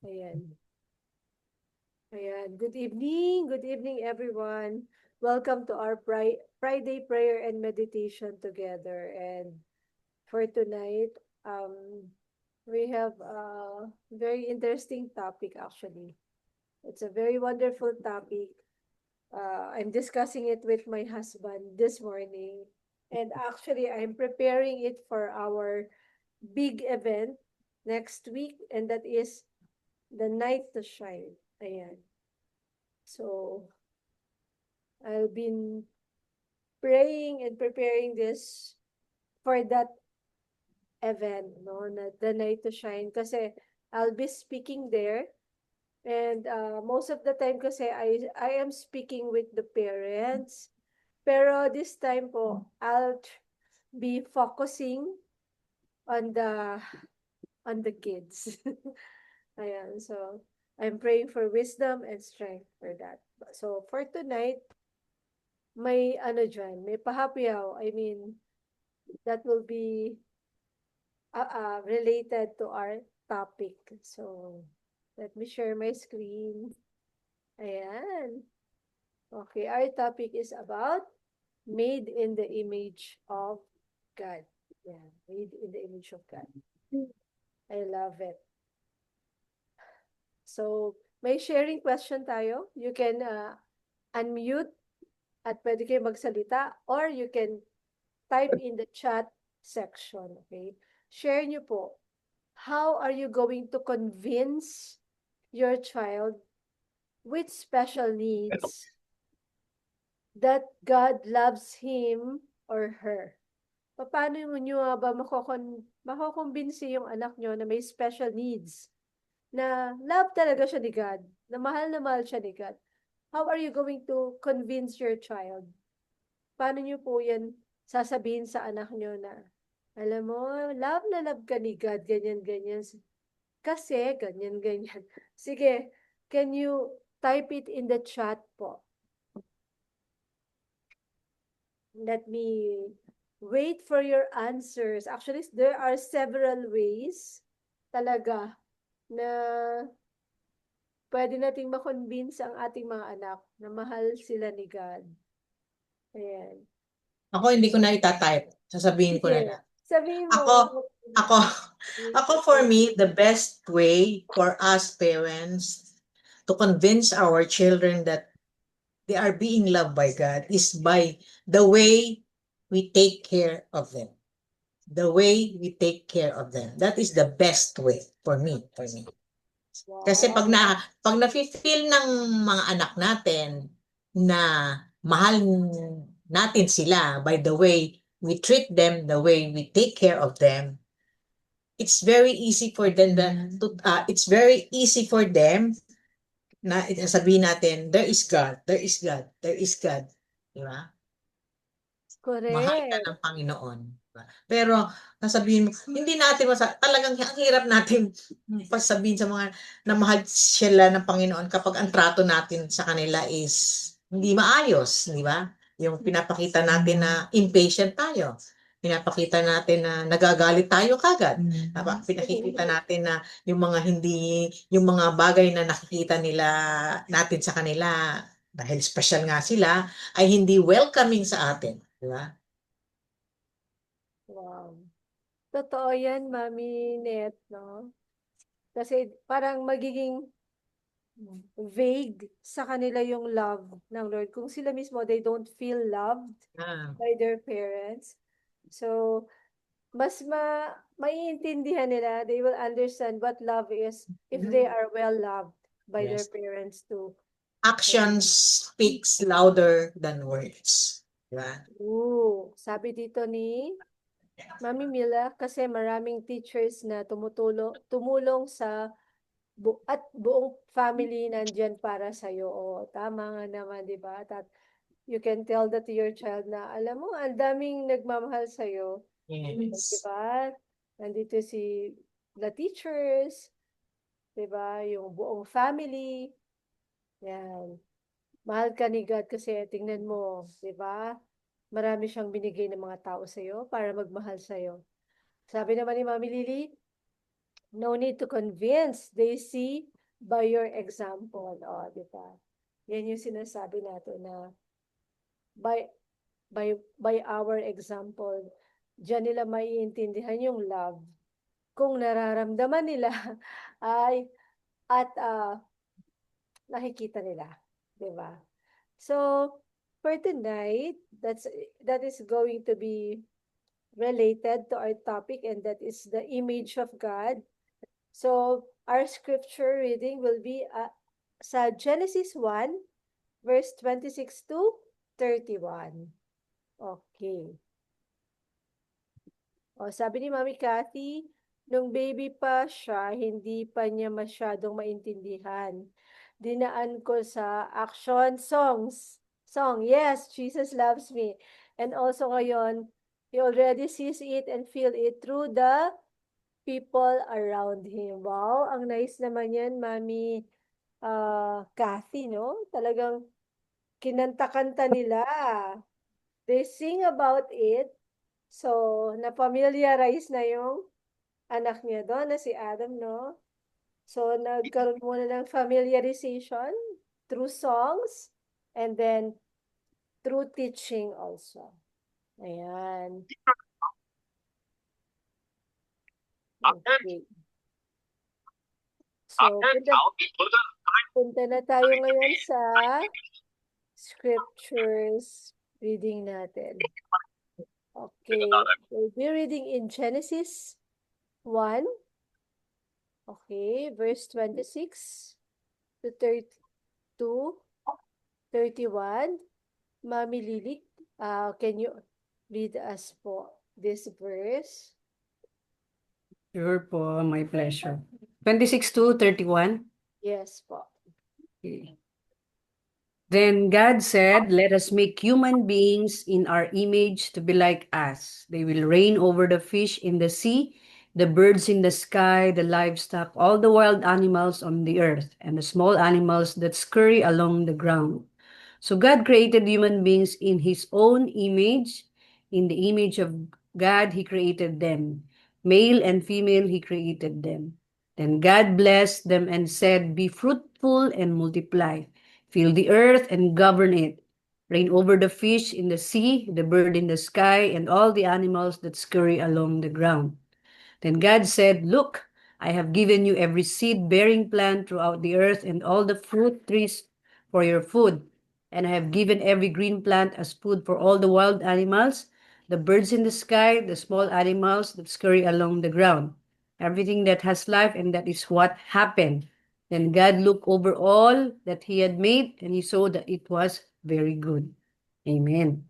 Ayan. Ayan. Good evening everyone. Welcome to our Friday prayer and meditation together. And for tonight, we have a very interesting topic actually. It's a very wonderful topic. I'm discussing it with my husband this morning. And actually, I'm preparing it for our big event next week, and that is the Night to Shine. Ayan. So, I've been praying and preparing this for that event, no, na the Night to Shine. Kasi I'll be speaking there. And most of the time kasi I am speaking with the parents. Pero this time po, I'll be focusing on the kids. Ayan, so I'm praying for wisdom and strength for that. So for tonight, may ano dyan, may pahapiyaw. I mean, that will be related to our topic. So let me share my screen. Ayan. Okay, our topic is about made in the image of God. Yeah, made in the image of God. I love it. So, may sharing question tayo. You can unmute at pwede kayo magsalita or you can type in the chat section. Okay? Share nyo po. How are you going to convince your child with special needs that God loves him or her? Paano nyo nga ba makukumbinsi yung anak nyo na may special needs? Na love talaga siya ni God, na mahal siya ni God. How are you going to convince your child? Paano niyo po yan sasabihin sa anak niyo na, alam mo, love na love ka ni God, ganyan, ganyan. Kasi, ganyan, ganyan. Sige, can you type it in the chat po? Let me wait for your answers. Actually, there are several ways talaga na pwede nating ma-convince ang ating mga anak na mahal sila ni God. Ayan. Ako hindi ko na itatype. Sasabihin ko na Sige, lang. sabihin mo. Ako, ako for me, the best way for us parents to convince our children that they are being loved by God is by the way we take care of them. The way we take care of them. That is the best way for me. Kasi Wow. pag nafi-feel ng mga anak natin na mahal natin sila by the way we treat them, the way we take care of them, it's very easy for them it's very easy for them na sabihin natin, there is God, there is God, there is God. Di ba? Mahal ka Correct. ng Panginoon. Diba? Pero, sasabihin mo, hindi natin talagang ang hirap natin pasabihin sa mga na mahal sila ng Panginoon kapag ang trato natin sa kanila is hindi maayos, di ba? Yung pinapakita natin na impatient tayo. Pinapakita natin na nagagalit tayo kagad. Pinakikita natin na yung mga bagay na nakikita natin sa kanila dahil special nga sila ay hindi welcoming sa atin. Di ba? Wow. Totoo yan, Mami Net, no? Kasi parang magiging vague sa kanila yung love ng Lord. Kung sila mismo, they don't feel loved Ah, by their parents. So, mas maiintindihan nila, they will understand what love is if they are well loved by their yes. parents too. Actions speaks louder than words. Di ba? Sabi dito ni Mami Mila, kasi maraming teachers na tumulong sa at buong family nandyan para sa'yo. O, tama nga naman, di ba? You can tell that to your child na, alam mo, ang daming nagmamahal sa'yo. Di Yes. ba? Nandito the teachers, di ba? Yung buong family. Yan. Mahal ka ni God kasi tingnan mo, di ba? Marami siyang binigay ng mga tao sa'yo para magmahal sa'yo. Sabi naman ni Mami Lily, No need to convince. They see by your example. O, di ba? Yan yung sinasabi natin na by by our example, diyan nila maiintindihan yung love kung nararamdaman nila ay at nakikita nila, 'di ba? So, for tonight, that is going to be related to our topic, and that is the image of God. So, our scripture reading will be sa Genesis 1 verse 26 to 31. Okay. O, sabi ni Mami Cathy, nung baby pa siya, hindi pa niya masyadong maintindihan. Dinaan ko sa action songs. Song, yes, Jesus loves me. And also ngayon, he already sees it and feel it through the people around him. Wow, ang nice naman yan, Mami Cathy, no? Talagang kinanta-kanta nila. They sing about it. So, na-familiarize na yung anak niya doon na si Adam, no? So, nagkaroon muna ng familiarization through songs and then through teaching also. Ayan. Okay. So, punta na tayo ngayon sa scriptures reading natin. Okay. We'll be reading in Genesis 1. Okay, verse 26 to 32, 31. Mami Lilik, can you read us po this verse? Sure po, my pleasure. 26 to 31. Yes po. Okay. Then God said, "Let us make human beings in our image to be like us. They will reign over the fish in the sea, the birds in the sky, the livestock, all the wild animals on the earth, and the small animals that scurry along the ground." So God created human beings in his own image. In the image of God, he created them. Male and female, he created them. Then God blessed them and said, "Be fruitful and multiply. Fill the earth and govern it. Reign over the fish in the sea, the bird in the sky, and all the animals that scurry along the ground." Then God said, "Look, I have given you every seed-bearing plant throughout the earth and all the fruit trees for your food. And I have given every green plant as food for all the wild animals, the birds in the sky, the small animals that scurry along the ground, everything that has life." And that is what happened. Then God looked over all that he had made, and he saw that it was very good. Amen.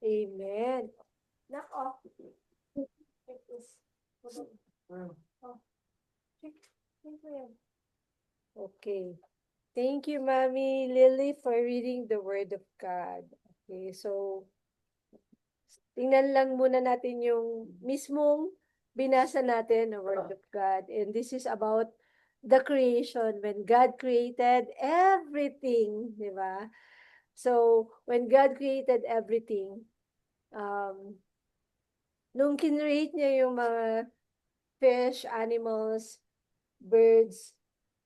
Amen. Nako. Okay. Thank you, Mami Lily, for reading the Word of God. Okay, so tingnan lang muna natin yung mismong binasa natin na Word of God. And this is about the creation, when God created everything, di ba? So, when God created everything, nung kinreate niya yung mga fish, animals, birds,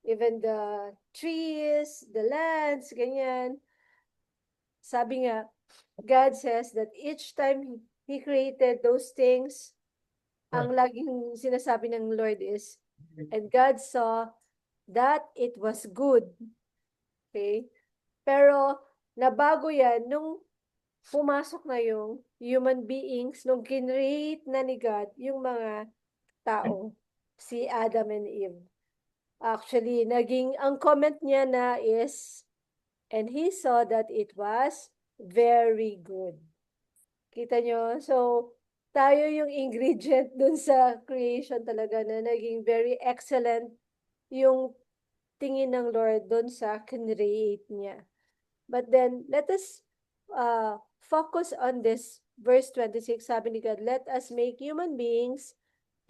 even the trees, the lands, ganyan. Sabi nga, God says that each time He created those things, ang laging sinasabi ng Lord is, and God saw that it was good. Okay? Pero, nabago yan nung pumasok na yung human beings, nung kinreate na ni God yung mga tao, si Adam and Eve. Actually, ang comment niya na is, and he saw that it was very good. Kita nyo? So, tayo yung ingredient dun sa creation talaga na naging very excellent yung tingin ng Lord dun sa create niya. But then, let us focus on this verse 26. Sabi ni God, "Let us make human beings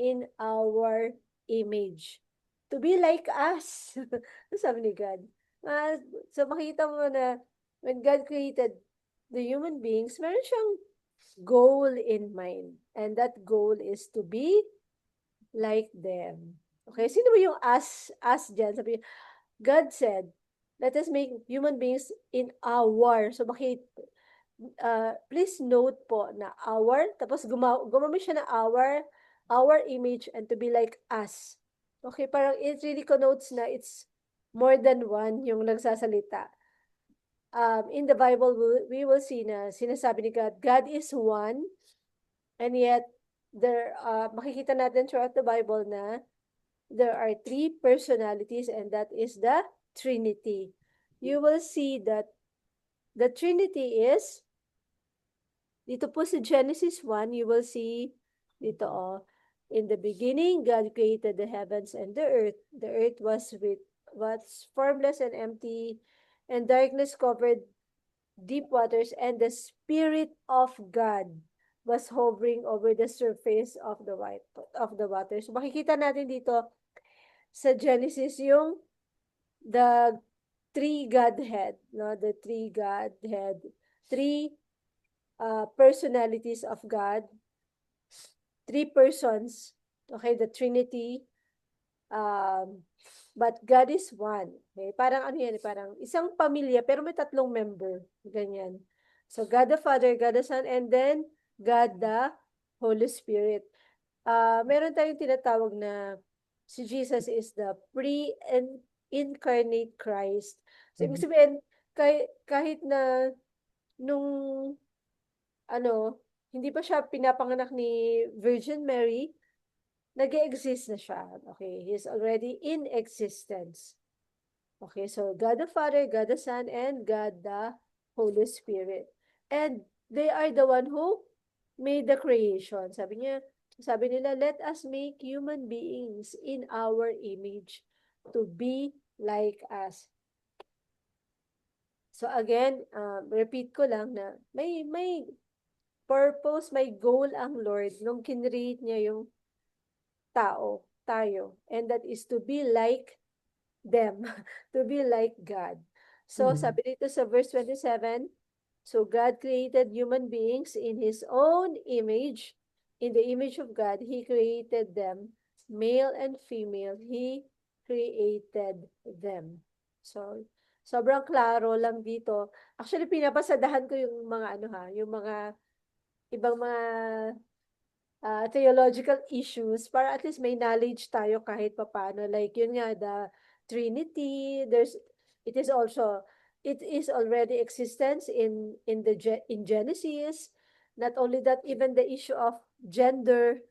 in our image, to be like us." Sabi ni God. So makita mo na when God created the human beings, meron siyang goal in mind. And that goal is to be like them. Okay, sino ba yung us dyan? Sabi, God said, let us make human beings in our. So, please note po na our, tapos gumamit siya na our image and to be like us. Okay, parang it really connotes na it's more than one yung nagsasalita. In the Bible, we will see na sinasabi ni God, God is one, and yet, makikita natin throughout the Bible na there are three personalities, and that is the Trinity. You will see that the Trinity is, dito po sa Genesis 1, you will see dito in the beginning, God created the heavens and the earth. The earth was formless and empty, and darkness covered deep waters, and the Spirit of God was hovering over the surface of the waters. So, makikita natin dito sa Genesis yung the three Godhead, no? The three Godhead, three personalities of God, three persons, okay, the Trinity, but God is one. Okay? Parang ano yan, parang isang pamilya pero may tatlong member, ganyan. So God the Father, God the Son, and then God the Holy Spirit. Meron tayong tinatawag na si Jesus is the pre-incarnate Christ. So ibig sabihin, kahit na nung hindi pa siya pinapanganak ni Virgin Mary, nag-exist na siya. Okay, he's already in existence. Okay, so God the Father, God the Son, and God the Holy Spirit. And they are the one who made the creation. Sabi nila, let us make human beings in our image to be like us. So again, repeat ko lang na may purpose, may goal ang Lord nung kinreate niya yung tayo. And that is to be like them, to be like God. So, sabi dito sa verse 27, so God created human beings in His own image. In the image of God, He created them. Male and female, He created them. So, sobrang klaro lang dito. Actually, pinapasadahan ko yung mga yung mga ibang mga theological issues para at least may knowledge tayo kahit papaano. Like yun nga, the Trinity, it is already existence in Genesis. Not only that, even the issue of gender,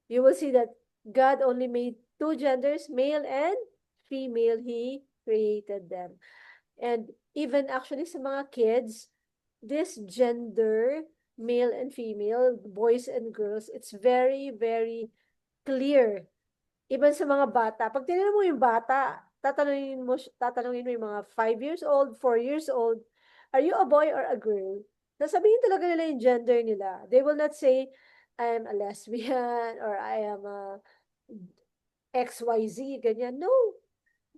you will see that God only made two genders, male and female. He created them. And even actually sa mga kids, this gender, male and female, boys and girls, it's very, very clear. Even sa mga bata, pag tinanong mo yung bata, tatanungin mo yung mga 5 years old, 4 years old, are you a boy or a girl? Nasabihin talaga nila yung gender nila. They will not say, I am a lesbian or I am a XYZ, ganyan. No,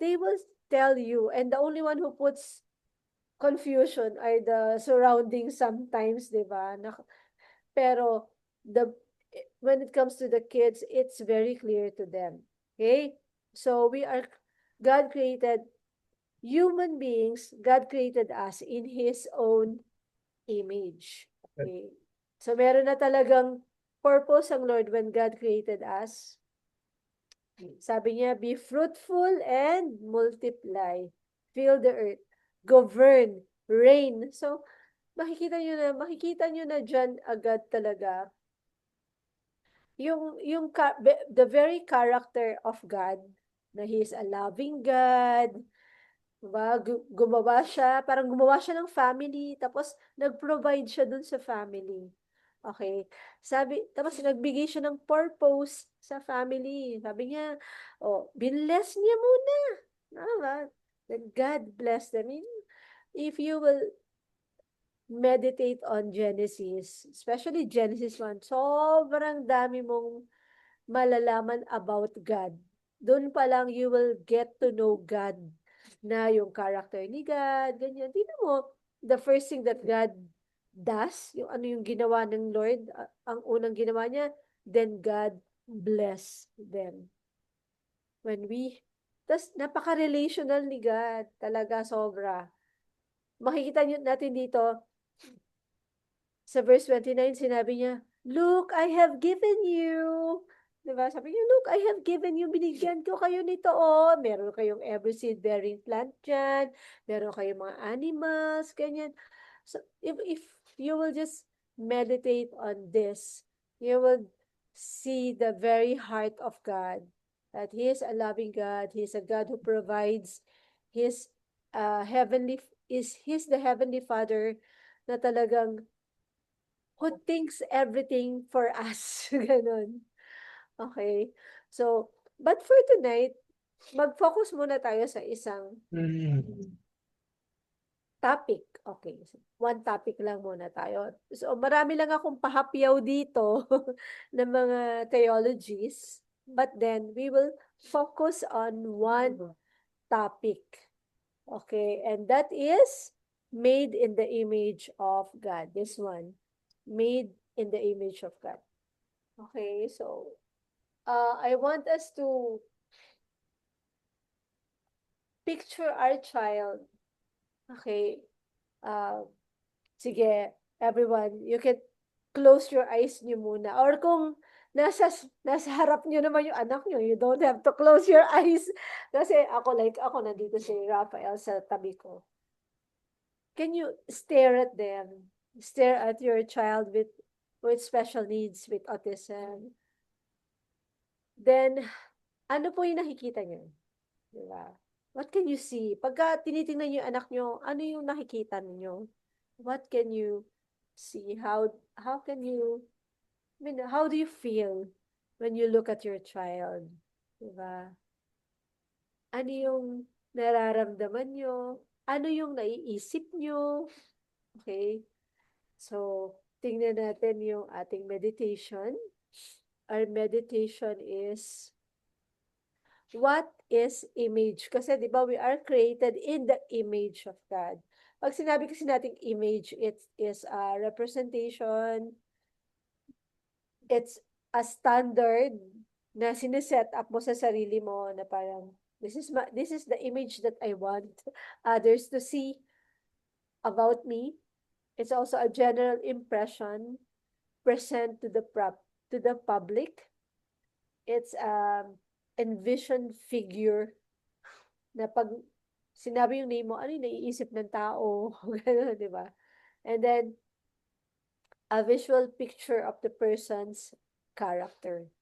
they will tell you. And the only one who puts confusion are the surroundings sometimes, di ba? Pero when it comes to the kids, it's very clear to them. Okay? So God created human beings, God created us in His own image. Okay? So meron na talagang purpose ang Lord when God created us. Sabi niya, be fruitful and multiply. Fill the earth. Govern. Reign. So, makikita nyo na dyan agad talaga the very character of God, na He is a loving God, diba? Parang gumawa siya ng family, tapos nag-provide siya dun sa family. Okay. Tapos nagbigay siya ng purpose sa family. Sabi niya, binless niya muna. Diba? That God bless them. If you will meditate on Genesis, especially Genesis 1, sobrang dami mong malalaman about God. Doon pa lang you will get to know God, na yung character ni God, ganyan. Tingnan mo, the first thing that God does, yung ano yung ginawa ng Lord, ang unang ginawa niya, then God bless them. When we, tas napaka-relational ni God, talaga sobra. Makikita natin dito, sa verse 29, sinabi niya, "Look, I have given you." Diba? Sabi niya, "Look, I have given you." Binigyan ko kayo nito, oh. Meron kayong every seed-bearing plant dyan. Meron kayong mga animals, ganyan. So, if you will just meditate on this, you will see the very heart of God. That He is a loving God. He is a God who provides. He's He's the Heavenly Father na talagang who thinks everything for us. Ganon. Okay. So, but for tonight, mag-focus muna tayo sa isang topic. Okay. So, one topic lang muna tayo. So, marami lang akong pahapyaw dito ng mga theologies. But then, we will focus on one topic. Okay. And that is made in the image of God. This one. Made in the image of God. Okay, so I want us to picture our child. Okay, sige, everyone, you can close your eyes nyo muna. Or kung nasa harap nyo naman yung anak nyo, you don't have to close your eyes. Kasi ako nandito si Raphael sa tabi ko. Can you stare at them? Stare at your child with special needs, with autism. Then, ano po yung nakikita niyo? Diba? What can you see? Pagka tinitingnan niyo yung anak niyo, ano yung nakikita niyo? What can you see? How can you, how do you feel when you look at your child? Diba? Ano yung nararamdaman niyo? Ano yung naiisip niyo? Okay? So, tingnan natin yung ating meditation. Our meditation is, what is image? Kasi di ba we are created in the image of God. Pag sinabi kasi nating image, it is a representation, it's a standard na sineset up mo sa sarili mo na parang, this is the image that I want others to see about me. It's also a general impression present to the public. It's envisioned figure na pag sinabi yung name mo, ano yung naiisip ng tao? Gano'n, di ba? And then, a visual picture of the person's character.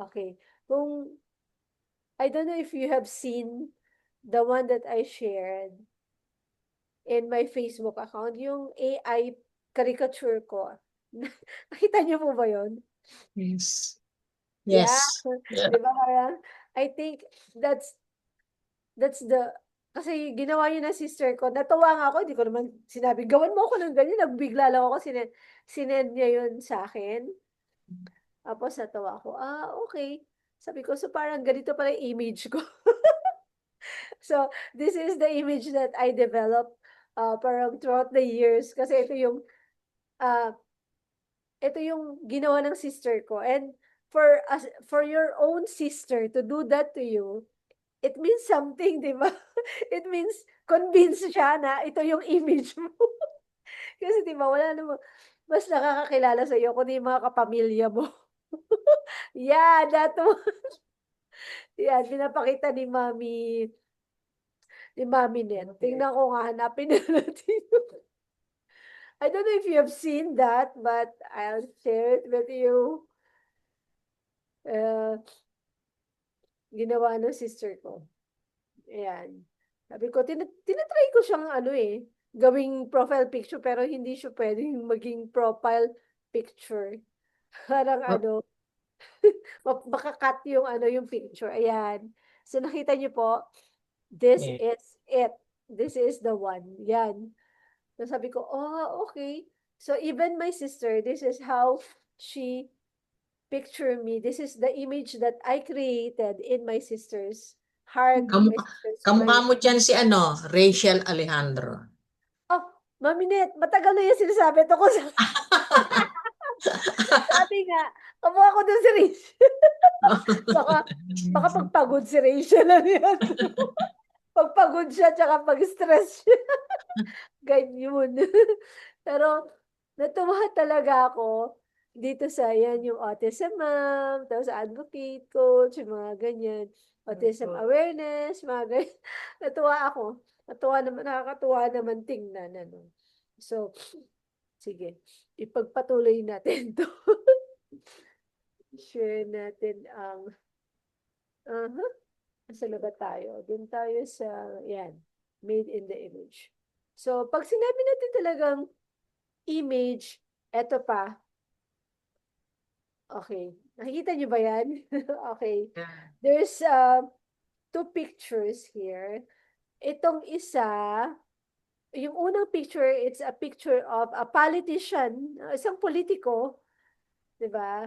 Okay. I don't know if you have seen the one that I shared in my Facebook account, yung AI caricature ko. Nakita niyo po ba yun? Yes. Yeah. Yes. Yeah. Di ba parang, I think that's kasi ginawa niya ng sister ko. Natuwa nga ako, hindi ko naman sinabi, gawan mo ako ng ganyan. Nagbigla lang ako, sinend niya yun sa akin. Tapos natuwa ako, okay. Sabi ko, so parang ganito pala yung image ko. So, this is the image that I developed parang throughout the years. Kasi ito yung ginawa ng sister ko. And for your own sister to do that to you, it means something, di ba? It means convinced siya na ito yung image mo. Kasi di ba, wala namang mas nakakakilala sa iyo kundi yung mga kapamilya mo. Yeah, that one. Yan, pinapakita ni Mami Net. Tingnan ko nga, hanapin na natin. I don't know if you have seen that, but I'll share it with you. Ginawa ng sister ko. Ayan. Sabi ko, tinatry ko siyang gawing profile picture, pero hindi siya pwedeng maging profile picture. Parang makakat yung picture. Ayan. So, nakita niyo po, this is it. This is the one. Yan. So, sabi ko, okay. So, even my sister, this is how she picture me. This is the image that I created in my sister's heart. Kamukha mo dyan si Rachel Alejandro. Oh, Mami Net, matagal na yung sinasabi to ko sa Sabi nga, kamukha ko dun si Rachel. Baka, baka pagpagod si Rachel lang yan. Pagpagod siya, tsaka pag-stress siya. Ganyan. Pero, natuwa talaga ako dito sa yan, yung autism ma'am, tapos advocate coach, yung mga ganyan. Autism awareness, mga ganyan. Natuwa ako. Natuwa naman, nakakatuwa naman tingnan. Ano. So, sige, ipagpatuloy natin to. Share natin ang, nasa na ba tayo? Doon tayo sa, yan, made in the image. So, pag sinabi natin talagang image, eto pa. Okay. Nakikita niyo ba yan? Okay. There's two pictures here. Itong isa, yung unang picture, it's a picture of a politician, isang politiko, di ba?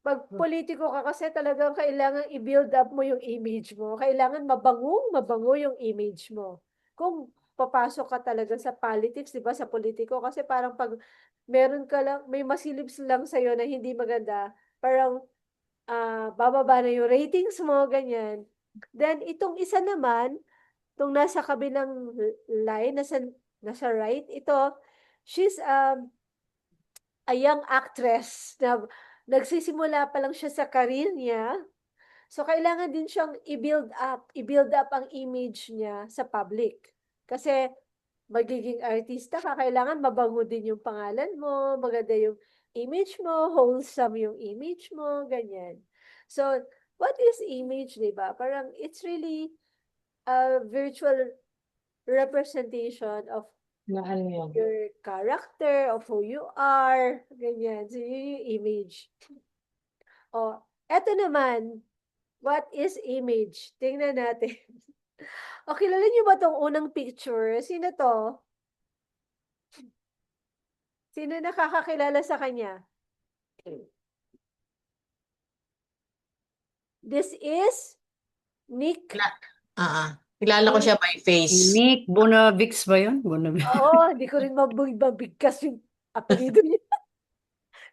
Pag politiko ka kasi talagang kailangan i-build up mo yung image mo. Kailangan mabango yung image mo. Kung papasok ka talaga sa politics, di ba, sa politiko, kasi parang pag meron ka lang, may masilip lang sa'yo na hindi maganda, parang bababa na yung ratings mo, ganyan. Then, itong isa naman, itong nasa kabilang line, nasa right, ito, she's a young actress na nagsisimula pa lang siya sa career niya. So, kailangan din siyang i-build up ang image niya sa public. Kasi, magiging artista ka, kailangan mabango din yung pangalan mo, maganda yung image mo, wholesome yung image mo, ganyan. So, what is image, di ba? Parang, it's really a virtual representation of Na ano yun? your character, of who you are, ganyan. So, yun yung image. O, eto naman, what is image? Tingnan natin. O, kilala niyo ba tong unang picture? Sino to? Sino nakakakilala sa kanya? This is Nick. Kilala ko siya by face. Nick Bonavix ba yun? Bonavix. Oo, hindi ko rin mabigkas yung apelido niya.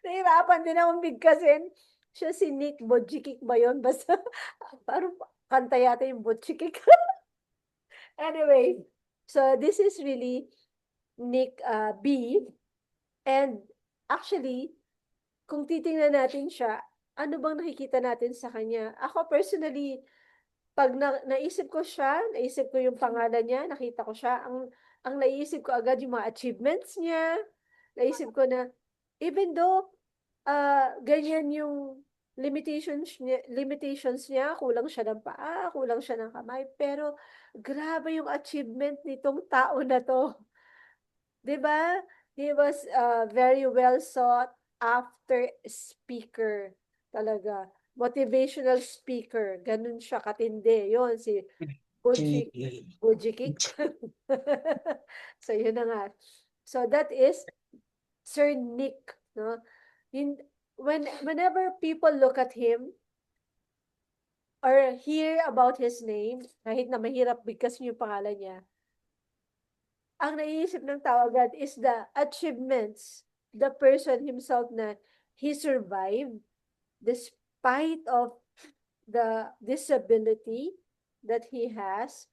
Nahirapan din akong bigkasin. Siya si Nick Bojikik ba yun? Basta, parang kanta yata yung Bojikik. Anyway, so this is really Nick B. And actually, kung titingnan natin siya, ano bang nakikita natin sa kanya? Ako personally, pag naisip ko siya, naisip ko yung pangalan niya, nakita ko siya, ang naisip ko agad yung mga achievements niya. Naisip ko na, even though, ganyan yung limitations niya, kulang siya ng paa, kulang siya ng kamay, pero grabe yung achievement nitong tao na to. 'Di ba? He was a very well sought after speaker talaga. Motivational speaker. Ganun siya katindi. Yun, si Bujikik. So, yun na nga. So, that is Sir Nick. No? Whenever people look at him or hear about his name, kahit na mahirap bigkasin yung pangalan niya, ang naiisip ng tao agad is the achievements, the person himself na he survived despite of the disability that he has.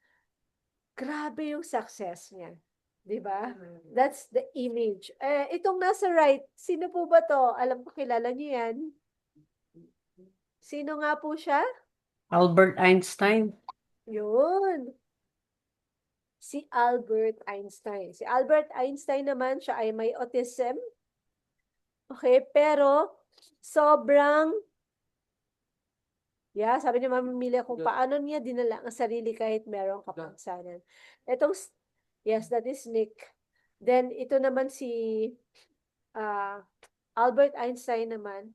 Grabe yung success niya. Diba? That's the image. Itong nasa right, sino po ba to? Alam ko kilala niyo yan. Sino nga po siya? Albert Einstein. Yun. Si Albert Einstein. Si Albert Einstein naman, siya ay may autism. Okay, pero sobrang, sabi niya mamimili kung paano niya dinala ang sarili kahit merong kapansanan. Yes, that is Nick. Then, ito naman si Albert Einstein naman.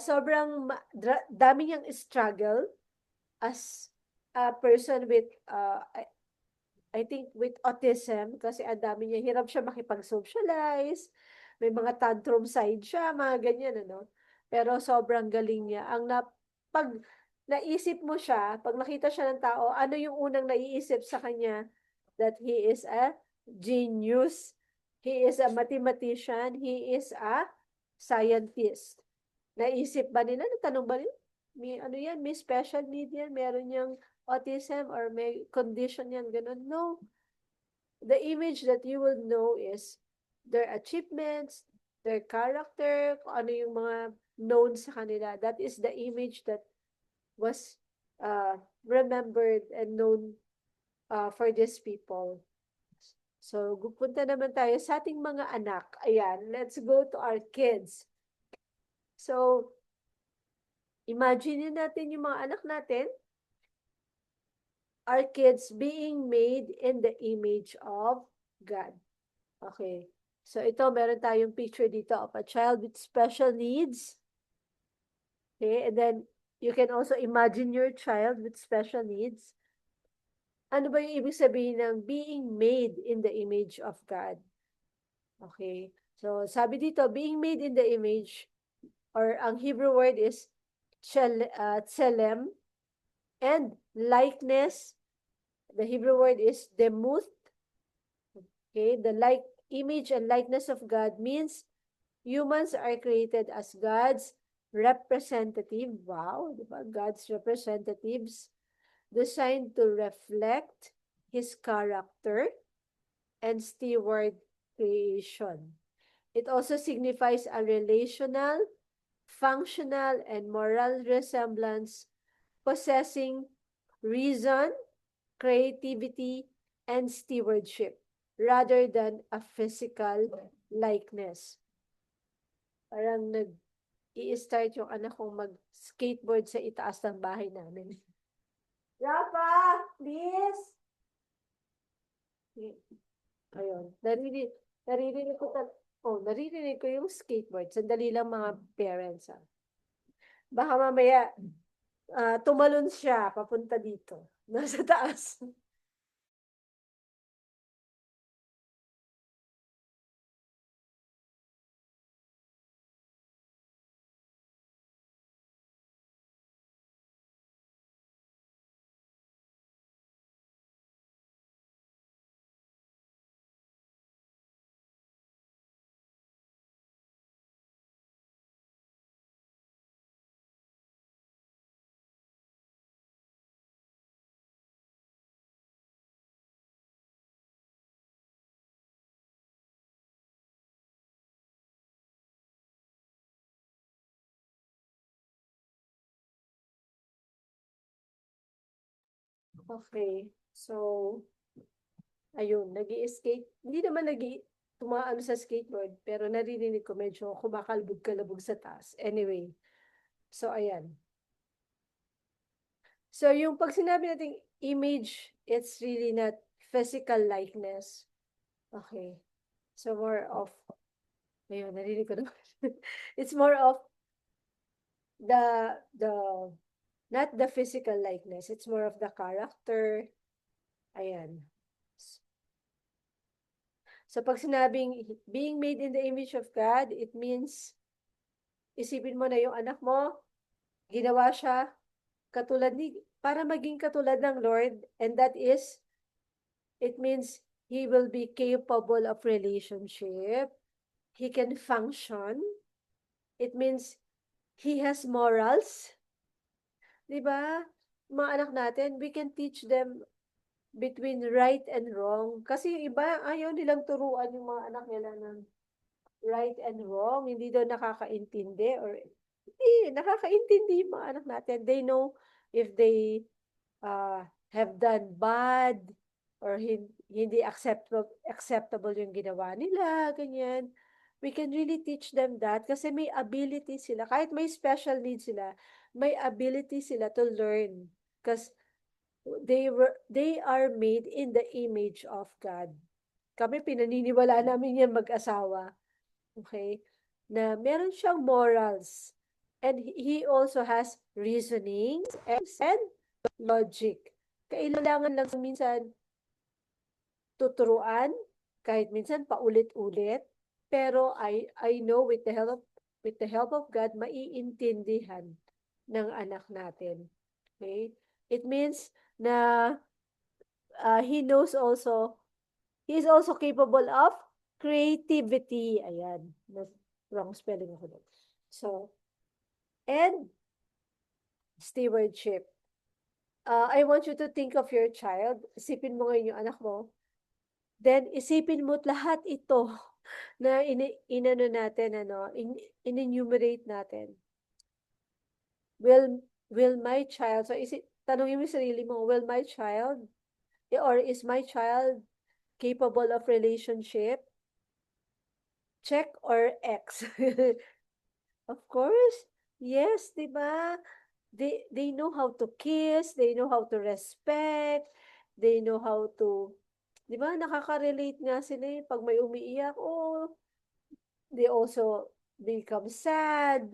Sobrang dami niyang struggle as a person with I think with autism, kasi ang dami niya, hirap siya makipag-socialize, may mga tantrum side siya, mga ganyan, ano. Pero sobrang galing niya. Pag naisip mo siya, pag nakita siya ng tao, ano yung unang naiisip sa kanya? That he is a genius, he is a mathematician, he is a scientist. Naisip ba nila, natanong ba nila, may ano yan, may special need yan, meron yung autism or may condition yan, ganun. No. The image that you will know is their achievements, their character, kung ano yung mga known sa kanila. That is the image that was remembered and known for these people. So, punta naman tayo sa ating mga anak. Ayan, let's go to our kids. So, imagine natin yung mga anak natin, our kids being made in the image of God. Okay. So, ito, meron tayong picture dito of a child with special needs. Okay, and then, you can also imagine your child with special needs. Ano ba yung ibig sabihin ng being made in the image of God? Okay. So, sabi dito, being made in the image, or ang Hebrew word is tselem, and likeness, the Hebrew word is demuth. Okay, the image and likeness of God means humans are created as God's representative. Wow, diba? God's representatives, designed to reflect His character and steward creation. It also signifies a relational, functional, and moral resemblance, possessing reason, creativity, and stewardship, rather than a physical likeness. Parang i-start yung anak kong mag-skateboard sa itaas ng bahay namin. Rafa, please! Ayun. Naririnig ko yung skateboard. Sandali lang mga parents. Baka mamaya tumalon siya papunta dito. Nasa taas. Okay. So, ayun, nag-i-skate. Hindi naman tumaano sa skateboard, pero naririnig ko medyo kumakalbog-kalabog sa taas. Anyway, so ayan. So yung pag sinabi nating image, it's really not physical likeness. Okay. So more of, ayun, naririnig ko naman. It's more of the, not the physical likeness. It's more of the character. Ayan. So pag sinabing being made in the image of God, it means isipin mo na yung anak mo, ginawa siya para maging katulad ng Lord, and that is, it means he will be capable of relationship, he can function, it means he has morals. Diba? Mga anak natin, we can teach them between right and wrong. Kasi yung iba, ayaw nilang turuan yung mga anak nila ng right and wrong. Hindi daw nakakaintindi or hindi, nakakaintindi yung mga anak natin. They know if they have done bad or hindi acceptable yung ginawa nila, ganyan. We can really teach them that kasi may ability sila. Kahit may special needs sila, may ability sila to learn. Because they are made in the image of God. Kami pinaniniwala namin yan mag-asawa. Okay? Na meron siyang morals. And he also has reasoning and logic. Kailangan lang minsan tuturuan, kahit minsan paulit-ulit, pero I know with the help of God, maiintindihan ng anak natin. Okay? It means na he is also capable of creativity. Ayan. wrong spelling ako doon. So, and stewardship. I want you to think of your child. Isipin mo ngayon yung anak mo. Then, isipin mo lahat ito na inano natin, in-enumerate natin. Will my child, so tanongin mo yung sarili mo, will my child, or is my child capable of relationship? Check or X? Of course, yes, di ba? They know how to kiss, they know how to respect, they know how to, di ba, nakaka-relate nga sila pag may umiiyak, oh, they also become sad.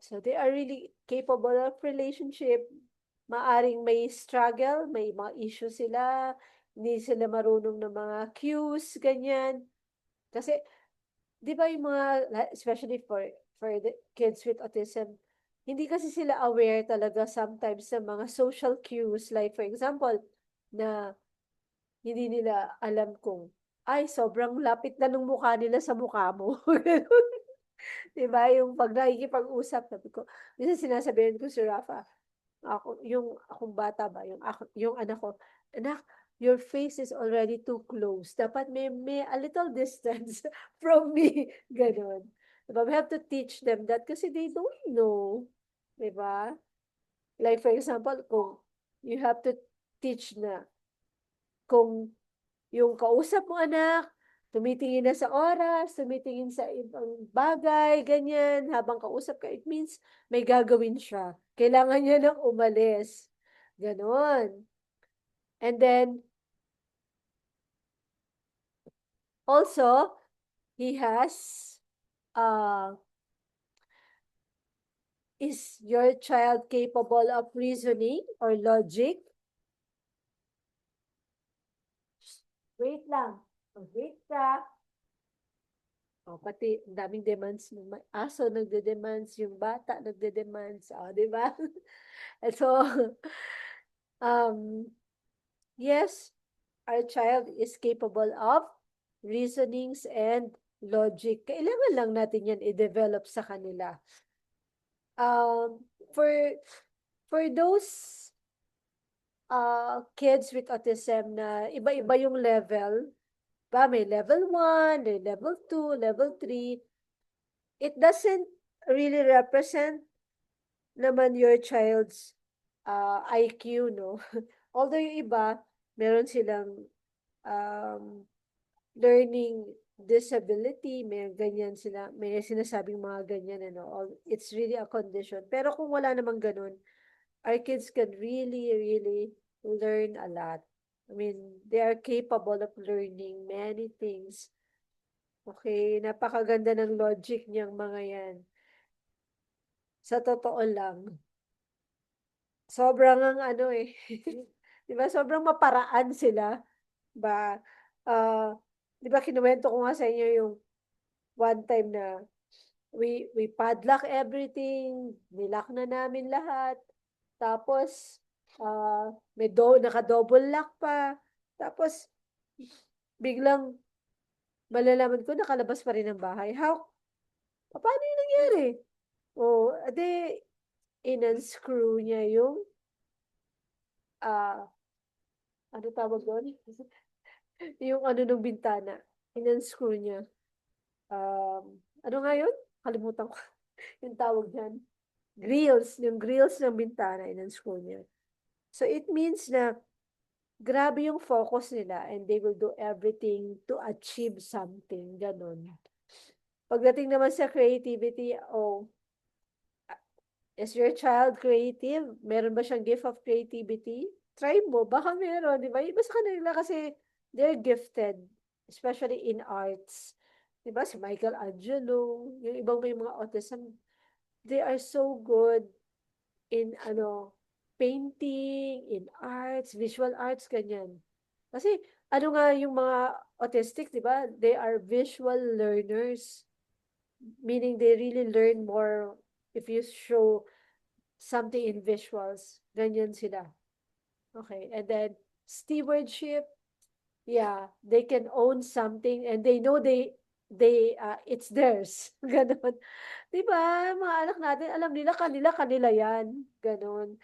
So they are really capable of relationship. Maaring may struggle, may mga issue sila, hindi sila marunong ng mga cues, ganyan. Kasi, di ba yung mga, especially for the kids with autism, hindi kasi sila aware talaga sometimes sa mga social cues. Like, for example, na hindi nila alam kung, ay, sobrang lapit na ng mukha nila sa mukha mo. Diba? Yung pag nakikipag-usap, sabi ko, minsan sinasabihan ko si Rafa, akong bata ba, yung anak ko, anak, your face is already too close. Dapat may a little distance from me. Ganon. Diba? We have to teach them that kasi they don't know. Diba? Like for example, kung you have to teach na, kung yung kausap mo anak, tumitingin na sa oras, tumitingin sa ibang bagay, ganyan, habang kausap ka, it means may gagawin siya. Kailangan niya nang umalis. Ganon. And then, also, he has, is your child capable of reasoning or logic? Wait lang. Wait ka. Oh, pati ang daming demands ng aso nagde-demands, yung bata nagde-demands, di ba? And so, yes, our child is capable of reasonings and logic. Kailangan lang natin yan i-develop sa kanila. Um, for for those kids with autism na iba-iba yung level, ba may level 1, may level 2, level 3, it doesn't really represent naman your child's IQ, no? Although yung iba, meron silang learning disability, may ganyan sila, may sinasabing mga ganyan, it's really a condition. Pero kung wala namang ganun, our kids can really, really learn a lot. I mean, they are capable of learning many things. Okay, napakaganda ng logic niyang mga yan. Sa totoo lang. Sobrang ang di ba? Sobrang maparaan sila. Ba, di ba kinuwento ko nga sa inyo yung one time na we padlock everything, nilock na namin lahat. Tapos, naka-double lock pa. Tapos, biglang, malalaman ko, nakalabas pa rin ng bahay. Paano yung nangyari? In-unscrew niya yung, ano tawag doon? Yung nung bintana. In-unscrew niya. Ano nga yun? Kalimutan ko. Yung tawag dyan. Yung grills ng bintana, in-unscrew niya. So, it means na grabe yung focus nila and they will do everything to achieve something. Ganon. Pagdating naman sa creativity, is your child creative? Meron ba siyang gift of creativity? Try mo. Baka meron, di ba? Iba sa kanila kasi they're gifted, especially in arts. Di ba? Si Michelangelo, yung ibang may mga autism, they are so good in painting, in arts, visual arts, ganyan. Kasi nga yung mga autistic, di ba? They are visual learners. Meaning they really learn more if you show something in visuals. Ganyan sila. Okay. And then stewardship, yeah, they can own something and they know they it's theirs. Ganon. Di ba? Mga anak natin, alam nila, kanila yan. Ganon.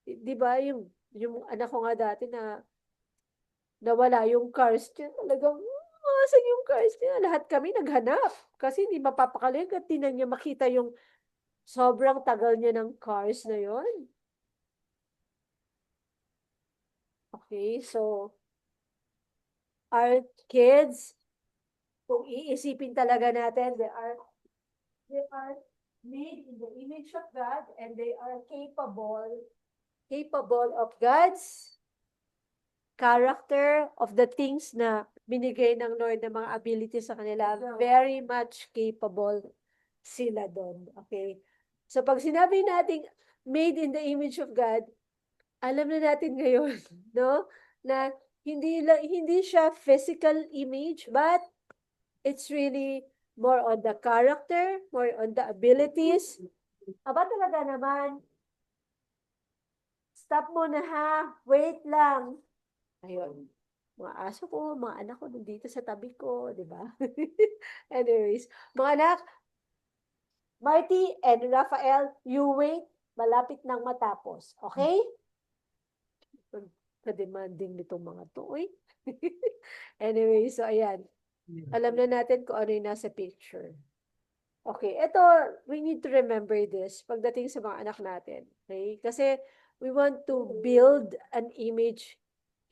Di ba? Yung anak ko nga dati na nawala yung cars niya. Talagang, asan yung cars niya? Lahat kami naghanap. Kasi hindi mapapakali at di na niya makita yung sobrang tagal niya ng cars na yon. Okay, so our kids, kung iisipin talaga natin, they are made in the image of God and they are capable of God's character, of the things na binigay ng Lord na mga abilities sa kanila. Very much capable sila doon. Okay? So pag sinabi nating made in the image of God, alam na natin ngayon, no? Na hindi siya physical image, but it's really more on the character, more on the abilities. Aba talaga naman, stop muna ha, wait lang. Ayun. Mga aso ko, mga anak ko nandito sa tabi ko, di ba? Anyways, mga anak, Marty and Raphael, you wait, malapit nang matapos. Okay? Ka-demanding nitong mga to, eh. Anyway, so ayan. Alam na natin kung ano yung nasa picture. Okay, ito, we need to remember this pagdating sa mga anak natin. Okay? Kasi we want to build an image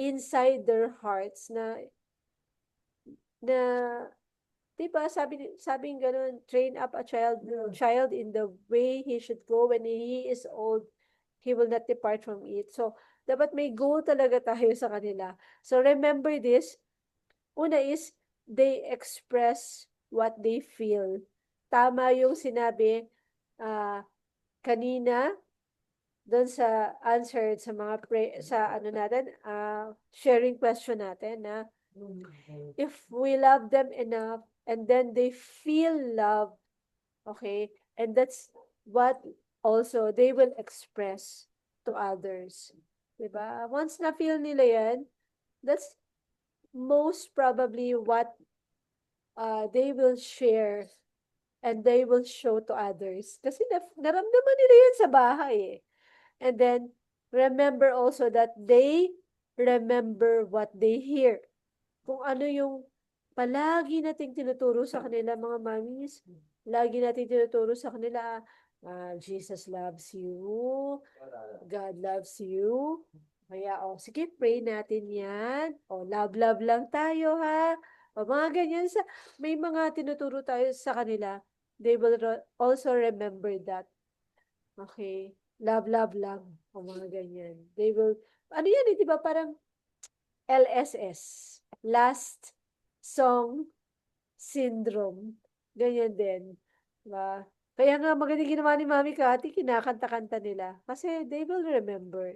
inside their hearts na, di ba, sabing ganun, train up a child in the way he should go. When he is old, he will not depart from it. So, dapat may goal talaga tayo sa kanila. So, remember this. Una is, they express what they feel. Tama yung sinabi kanina doon sa answer sa mga sa ano natin, sharing question natin na if we love them enough and then they feel love, okay, and that's what also they will express to others. Diba? Once na feel nila yan, that's most probably what they will share and they will show to others. Kasi naramdaman nila yan sa bahay eh. And then, remember also that they remember what they hear. Kung ano yung palagi nating tinuturo sa kanila, mga mommies, lagi nating tinuturo sa kanila, Jesus loves you, God loves you. Kaya, sige, pray natin yan. Love lang tayo, ha? Mga ganyan. May mga tinuturo tayo sa kanila. They will also remember that. Okay? Love lang. Mga ganyan. They will, ano yan, di ba? Parang LSS. Last Song Syndrome. Ganyan din. Diba? Kaya nga maganda ginawa ni Mami Cathy, kinakanta-kanta nila. Kasi they will remember.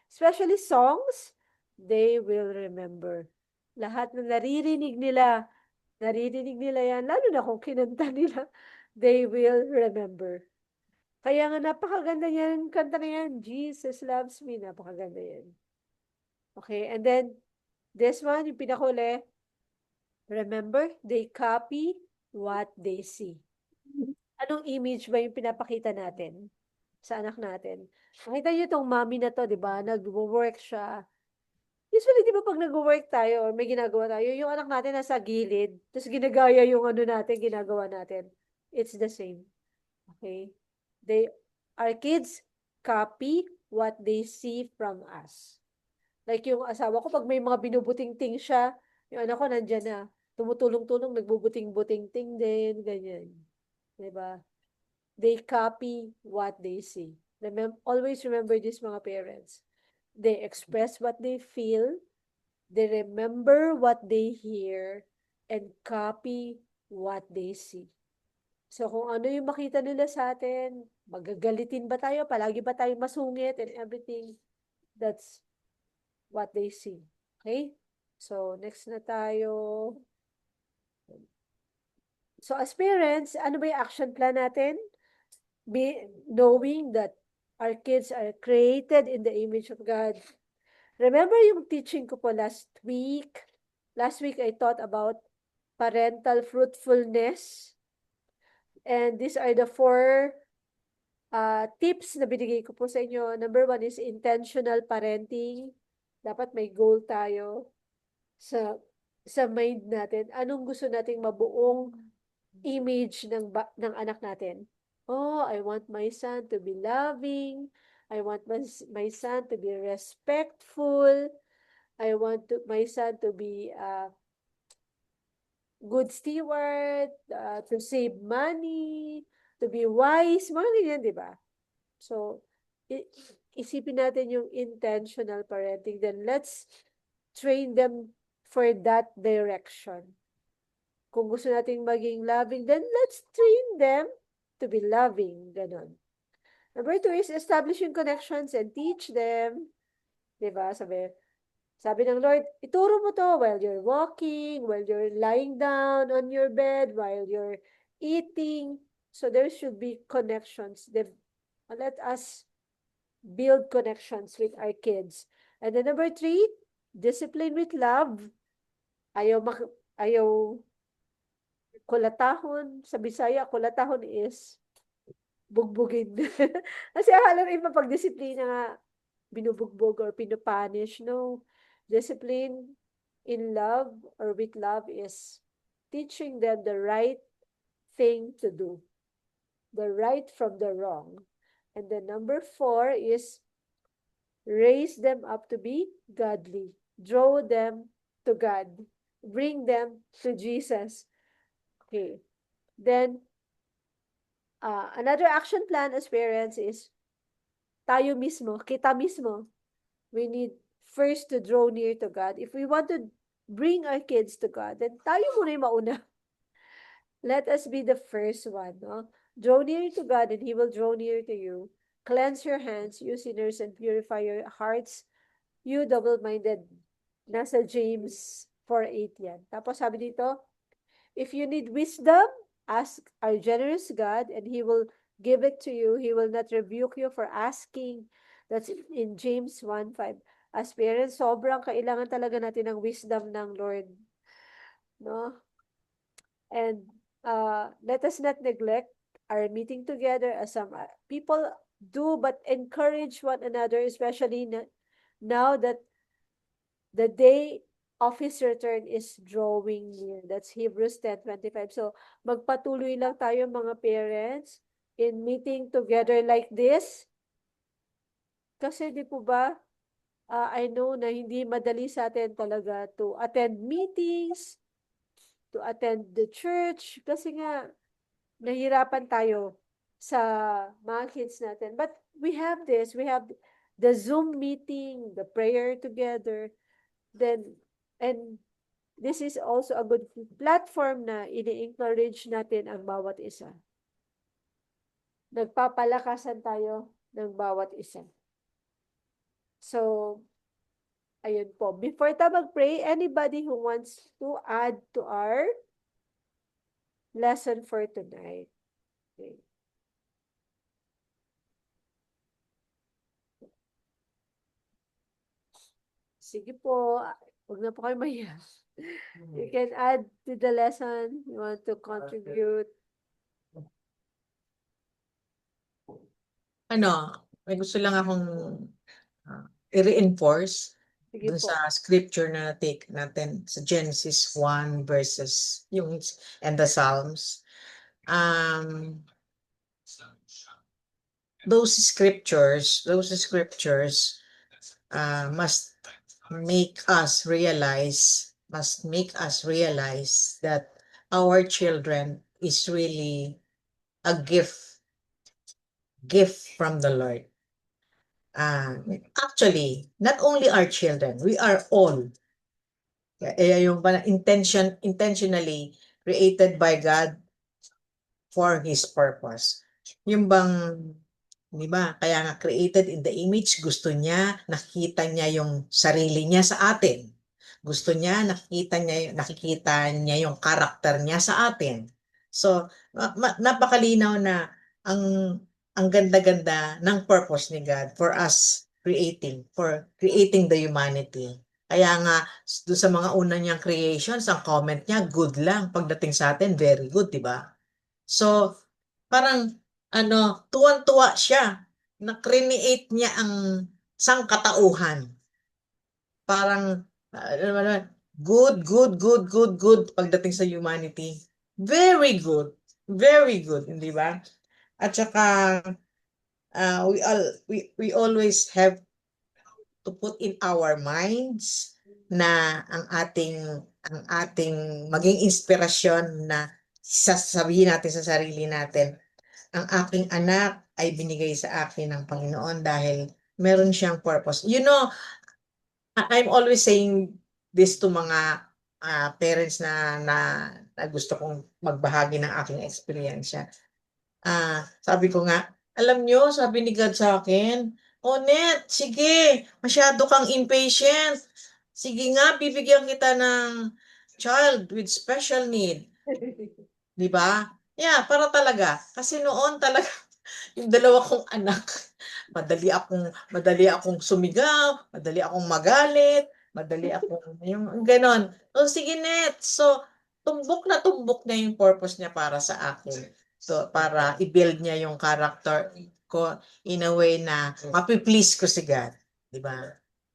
Especially songs, they will remember. Lahat na naririnig nila yan, lalo na kung kinanta nila, they will remember. Kaya nga napakaganda yan, kanta na yan, Jesus Loves Me, napakaganda yan. Okay, and then, this one, yung pinakuli, remember, they copy what they see. Anong image ba yung pinapakita natin sa anak natin? Nakita niyo itong mommy na to, di ba? Nag-work siya. Usually, di ba pag nag-work tayo or may ginagawa tayo, yung anak natin nasa gilid, tapos ginagaya yung ano natin, ginagawa natin. It's the same. Okay? Our kids copy what they see from us. Like yung asawa ko, pag may mga binubuting-ting siya, yung anak ko nandyan na, tumutulong-tulong, nagbubuting-buting-ting din, ganyan. Diba? They copy what they see. Always remember this, mga parents. They express what they feel, they remember what they hear, and copy what they see. So kung ano yung makita nila sa atin, magagalitin ba tayo, palagi ba tayo masungit and everything, that's what they see. Okay? So next na tayo. So as parents, ano ba yung action plan natin? Knowing that our kids are created in the image of God. Remember yung teaching ko po last week? Last week I taught about parental fruitfulness. And these are the 4 tips na binigay ko po sa inyo. Number 1 is intentional parenting. Dapat may goal tayo sa mind natin. Anong gusto nating mabuong image ng anak natin? Oh, I want my son to be loving. I want my son to be respectful. I want my son to be good steward, to save money, to be wise, mga ganyan, di ba? So, isipin natin yung intentional parenting. Then, let's train them for that direction. Kung gusto nating maging loving, then let's train them to be loving. Ganon. Number 2 is establishing connections and teach them. Diba? Sabi ng Lord, ituro mo to while you're walking, while you're lying down on your bed, while you're eating. So there should be connections. Let us build connections with our kids. And then number 3, discipline with love. Ayaw kulatahon. Sa Bisaya, kulatahon is bugbugin. Kasi akala ng iba pag disiplina nga, binubugbog or pinupanish. No. Discipline in love or with love is teaching them the right thing to do. The right from the wrong. And then number 4 is raise them up to be godly. Draw them to God. Bring them to Jesus. Okay. Then, another action plan as parents is tayo mismo, kita mismo. We need first to draw near to God. If we want to bring our kids to God, then tayo muna yung mauna. Let us be the first one. No? Draw near to God and He will draw near to you. Cleanse your hands, you sinners, and purify your hearts, you double-minded. Nasa James 4:8 yan. Tapos sabi dito, if you need wisdom, ask our generous God and He will give it to you. He will not rebuke you for asking. That's in James 1:5. As parents, sobrang kailangan talaga natin ng wisdom ng Lord. No? And let us not neglect our meeting together as some people do, but encourage one another, especially now that the day of His return is drawing near. That's Hebrews 10:25. So, magpatuloy lang tayo mga parents in meeting together like this. Kasi di po ba, I know na hindi madali sa atin talaga to attend meetings, to attend the church, kasi nga, nahirapan tayo sa mga kids natin. But we have this, we have the Zoom meeting, the prayer together, then, and this is also a good platform na ini-encourage natin ang bawat isa. Nagpapalakasan tayo ng bawat isa. So, ayun po. Before tayo mag-pray, anybody who wants to add to our lesson for tonight? Okay. Sige po. Huwag na po kayo mahiya. You can add to the lesson. You want to contribute. May gusto lang akong i-reinforce Sige dun po. sa scripture na take natin sa Genesis 1 verses and the Psalms. Those scriptures must make us realize that our children is really a gift from the Lord. Actually, not only our children, we are all. Yung intentionally created by God for His purpose. Yung bang, di ba, kaya nga created in the image, gusto niya, nakikita niya yung sarili niya sa atin. Gusto niya, nakikita niya yung karakter niya sa atin. So, napakalinaw na ang ganda-ganda ng purpose ni God for creating the humanity. Kaya nga, doon sa mga una niyang creations, ang comment niya, good lang. Pagdating sa atin, very good, di ba? So, parang, tuwan-tuwa siya. Na-create niya ang sangkatauhan. Parang, good, good, good, good, good pagdating sa humanity. Very good. Very good, hindi ba? At saka, we always have to put in our minds na ang ating maging inspirasyon na sasabihin natin sa sarili natin, ang aking anak ay binigay sa akin ng Panginoon dahil meron siyang purpose. I'm always saying this to mga parents na gusto kong magbahagi ng aking eksperyensya. Sabi ko nga, alam nyo, sabi ni God sa akin, "O Net, sige, masyado kang impatient. Sige nga, bibigyan kita ng child with special need." Di ba? Yeah, para talaga. Kasi noon talaga, yung dalawa kong anak, madali akong sumigaw, madali akong magalit, madali akong, yung ganon. So, sige, Net. So, tumbok na yung purpose niya para sa akin. So, para i-build niya yung character ko in a way na mapi-please ko si God. Di ba?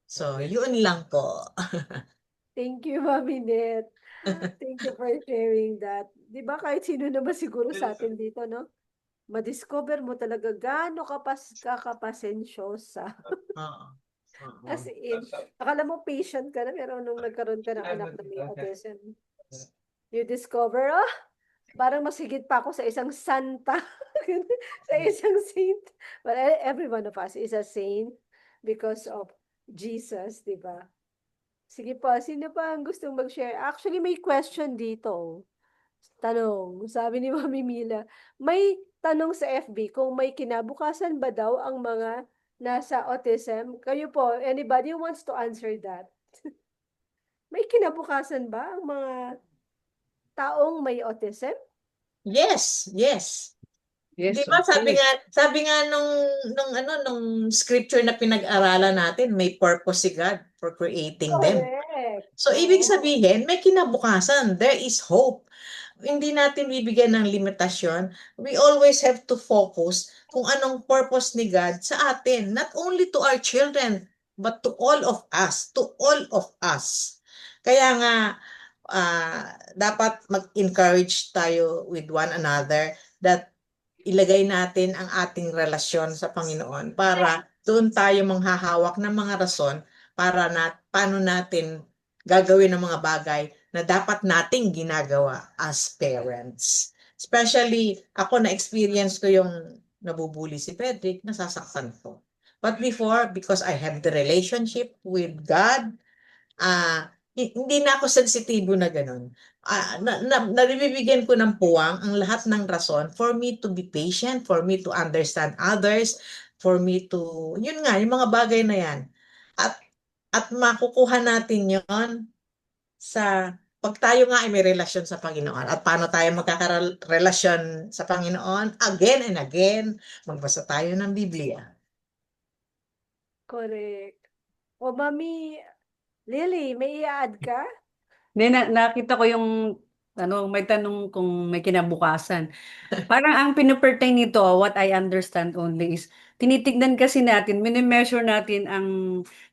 So, yun lang po. Thank you, Mami Net. Thank you for sharing that. Di ba kahit sino naman siguro sa atin dito, no? Madiscover mo talaga gaano kakapasensyosa. Oo. Oo. As in, akala mo patient ka na, pero nung nagkaroon ka ng anak na may autism, you discover, parang mas higit pa ako sa isang santa, sa isang saint. But every one of us is a saint because of Jesus, di ba? Sige po, sino pa ang gustong mag-share? Actually, may question dito. Tanong, sabi ni Mami Mila, may tanong sa FB kung may kinabukasan ba daw ang mga nasa autism? Kayo po, anybody wants to answer that? May kinabukasan ba ang mga taong may autism? Yes, yes. Yes, Di ba of sabi course. nga sabi nga nung scripture na pinag-aralan natin, may purpose si God for creating them. Correct. So ibig Oo. sabihin, may kinabukasan, there is hope. Hindi natin bibigyan ng limitasyon. We always have to focus kung anong purpose ni God sa atin, not only to our children, but to all of us, to all of us. Kaya nga dapat mag-encourage tayo with one another that ilagay natin ang ating relasyon sa Panginoon para doon tayo manghahawak ng mga rason para paano natin gagawin ang mga bagay na dapat nating ginagawa as parents. Especially, ako na-experience ko yung nabubuli si Frederick, nasasaktan ko. But before, because I have the relationship with God, hindi na ako sensitibo na ganun. Nabibigyan ko ng puwang ang lahat ng rason for me to be patient, for me to understand others, for me to, yun nga, yung mga bagay na yan. At makukuha natin yon sa pag tayo nga ay may relasyon sa Panginoon. At paano tayo magkakarelasyon sa Panginoon? Again and again, magbasa tayo ng Biblia. Correct. O, Mami Lily, may i-add ka? Nakita ko yung may tanong kung may kinabukasan. Parang ang pinu-pertain nito, what I understand only is, tinitignan kasi natin, mini-measure natin ang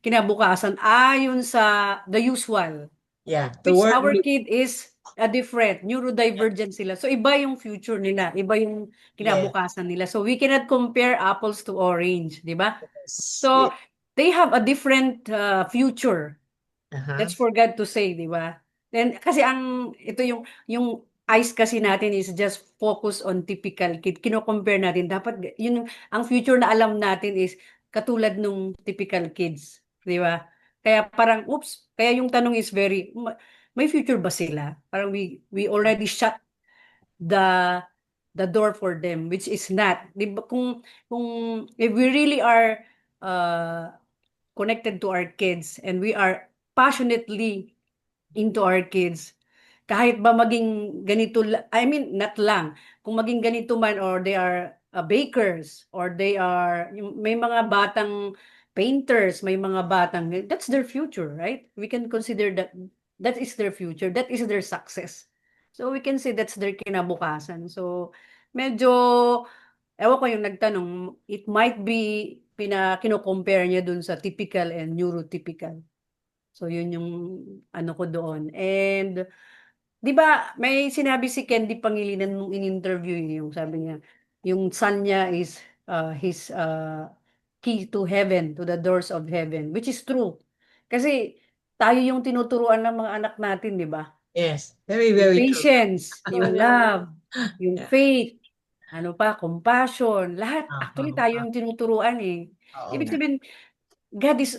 kinabukasan ayon sa the usual. Yeah, the Which word our kid is a different, neurodivergent sila. So iba yung future nila, iba yung yes, kinabukasan nila. So we cannot compare apples to orange, di ba? So yes. they have a different future. Uh-huh. That's for God to say, di ba? Then kasi ito yung eyes kasi natin is just focus on typical kid. Kino-compare natin. Dapat yun ang future na alam natin is katulad nung typical kids, di ba? Kaya parang oops, kaya yung tanong is very may future ba sila? Parang we already shut the door for them, which is not. Di ba kung if we really are uh, connected to our kids and we are passionately into our kids, kahit ba maging ganito, I mean, not lang, kung maging ganito man or they are bakers or they are, may mga batang painters, may mga batang, that's their future, right? We can consider that that is their future, that is their success. So we can say that's their kinabukasan. So medyo, ewan ko yung nagtanong, it might be kino-compare niya dun sa typical and neurotypical. So yun yung ano ko doon. And 'di ba may sinabi si Candy Pangilinan nung in-interview yung sabi niya, yung son niya is his key to heaven, to the doors of heaven, which is true. Kasi tayo yung tinuturuan ng mga anak natin, 'di ba? Yes, very, Yung very true. patience, yung Correct. love, yung Yeah. faith, ano pa, compassion, lahat. Actually, tayo Oo. yung tinuturuan eh. Oo Ibig nga. sabihin, God is,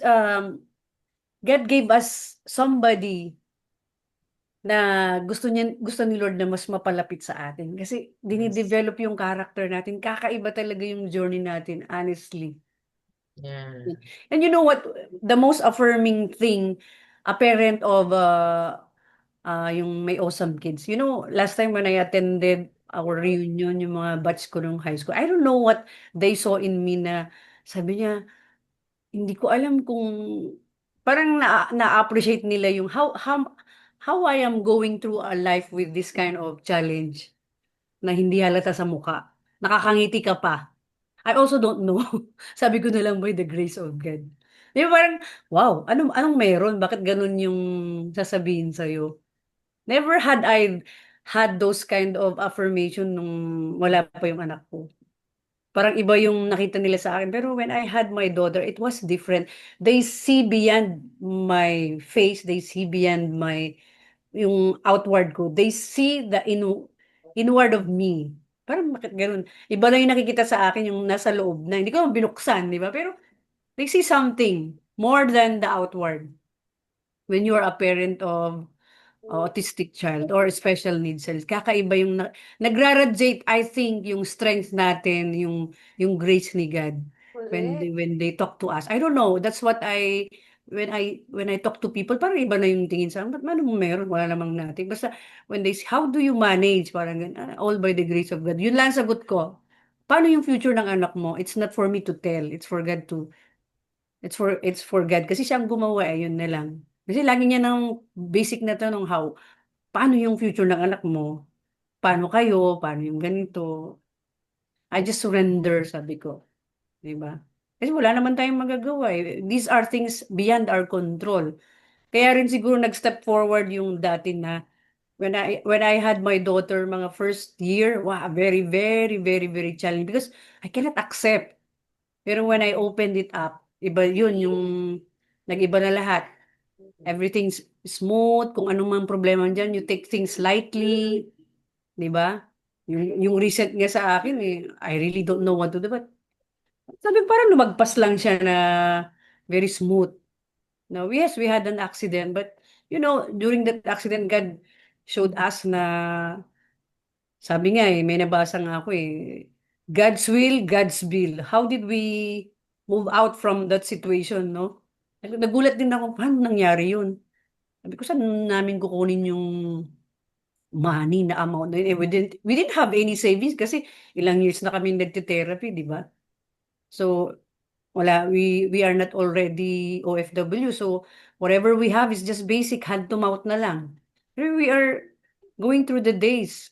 God gave us somebody na gusto ni Lord na mas mapalapit sa atin. Kasi Yes. dinidevelop yung character natin. Kakaiba talaga yung journey natin, honestly. Yeah. And you know what? The most affirming thing, a parent of yung may awesome kids. You know, last time when I attended our reunion, yung mga batch ko nung high school, I don't know what they saw in me na sabi niya, hindi ko alam kung parang na-appreciate nila yung how I am going through a life with this kind of challenge na hindi halata sa mukha. Nakakangiti ka pa. I also don't know. Sabi ko na lang by the grace of God. Di ba parang, wow, anong meron? Bakit ganun yung sasabihin sa'yo? Never had I had those kind of affirmation nung wala pa yung anak ko. Parang iba yung nakita nila sa akin. Pero when I had my daughter, it was different. They see beyond my face, they see beyond yung outward ko. They see the inward of me. Parang bakit ganun? Iba lang yung nakikita sa akin yung nasa loob na hindi ko naman binuksan, di ba? Pero they see something more than the outward when you are a parent of autistic child or special needs child. Kakaiba yung nagraradiate, I think, yung strength natin, yung grace ni God Correct. when they talk to us. I don't know. That's what when I talk to people, parang iba na yung tingin sa akin. Ba't ano mo meron? Wala namang natin. Basta when they say, how do you manage? Parang ganun, all by the grace of God. Yun lang ang sagot ko. Paano yung future ng anak mo? It's not for me to tell. It's for God to it's for God kasi siyang gumawa eh, yun na lang. Kasi lagi niya ng basic na tanong paano yung future ng anak mo? Paano kayo? Paano yung ganito? I just surrender, sabi ko. 'Di ba? Kasi wala naman tayong magagawa eh. These are things beyond our control. Kaya rin siguro nag-step forward yung dati na when I had my daughter mga first year, wow, very, very, very, very challenging because I cannot accept. Pero when I opened it up, iba yun, yung nag-iba na lahat. Everything's smooth, kung anong mang problema dyan, you take things lightly, di ba? Yung recent nga sa akin, I really don't know what to do, but sabi parang lumagpas lang siya na very smooth. Now, yes, we had an accident, but during that accident, God showed us na, sabi nga may nabasa nga ako God's will, God's bill. How did we move out from that situation, no? Nagulat din ako, paano nangyari yun? Sabi ko, saan namin kukunin yung money na amount na yun? We didn't have any savings kasi ilang years na kami nagte-therapy, di ba? So, we are not already OFW. So, whatever we have is just basic hand to mouth na lang. Pero we are going through the days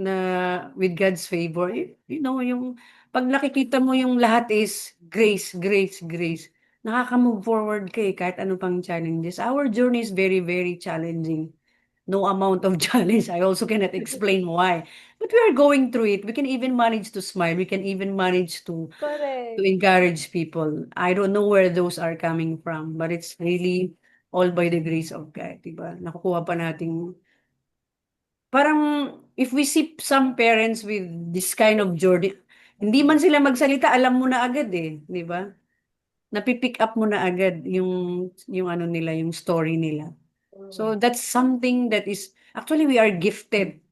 na with God's favor, yung pag nakikita mo yung lahat is grace, grace, grace, nakaka-move forward ka kahit ano pang challenges. Our journey is very, very challenging. No amount of challenge. I also cannot explain why. But we are going through it. We can even manage to smile. We can even manage to Correct. encourage people. I don't know where those are coming from, but it's really all by the grace of God, diba? Nakukuha pa nating parang if we see some parents with this kind of journey, hindi man sila magsalita, alam mo na agad di ba? Napipick up mo na agad yung ano nila, yung story nila. So that's something that is actually we are gifted.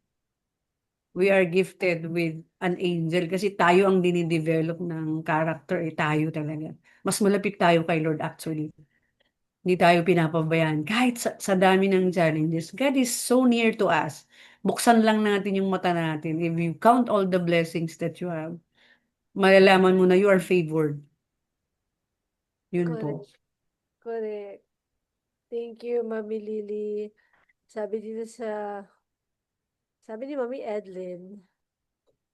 We are gifted with an angel kasi tayo ang dinidevelop ng character tayo talaga. Mas malapit tayo kay Lord actually. Hindi tayo pinapabayaan. Kahit sa dami ng challenges, God is so near to us. Buksan lang natin yung mata natin. If you count all the blessings that you have, malalaman mo na you are favored. Yun po. Correct. Correct. Thank you, Mami Lily. Sabi dito sabi ni Mami Edlin,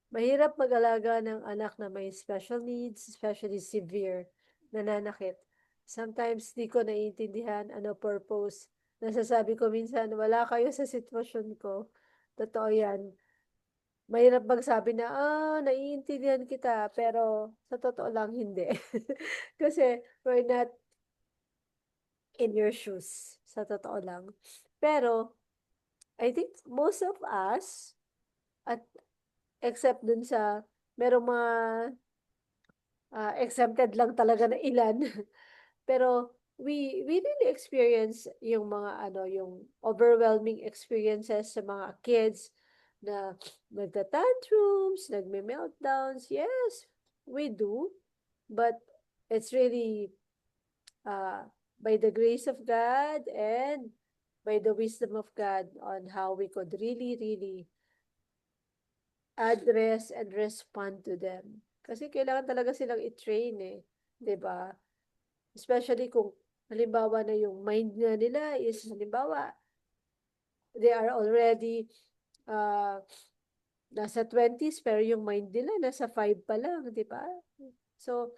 mahirap mag-alaga ng anak na may special needs, especially severe, nananakit. Sometimes di ko naiintindihan ano purpose. Nasasabi ko minsan, wala kayo sa sitwasyon ko. Totoo yan. Mahirap magsabi na, naiintindihan kita, pero sa totoo lang hindi. Kasi we're not in your shoes, sa totoo lang. Pero, I think most of us, at except dun sa, merong mga exempted lang talaga na ilan, pero we really experience yung mga yung overwhelming experiences sa mga kids na nagta-tantrums, nagme-meltdowns. Yes, we do. But it's really by the grace of God and by the wisdom of God on how we could really, really address and respond to them. Kasi kailangan talaga silang i-train eh. 'Di ba? Especially kung halimbawa na yung mind nga nila is halimbawa they are already uh, nasa 20s pero yung mind nila nasa 5 pa lang, 'di ba? So,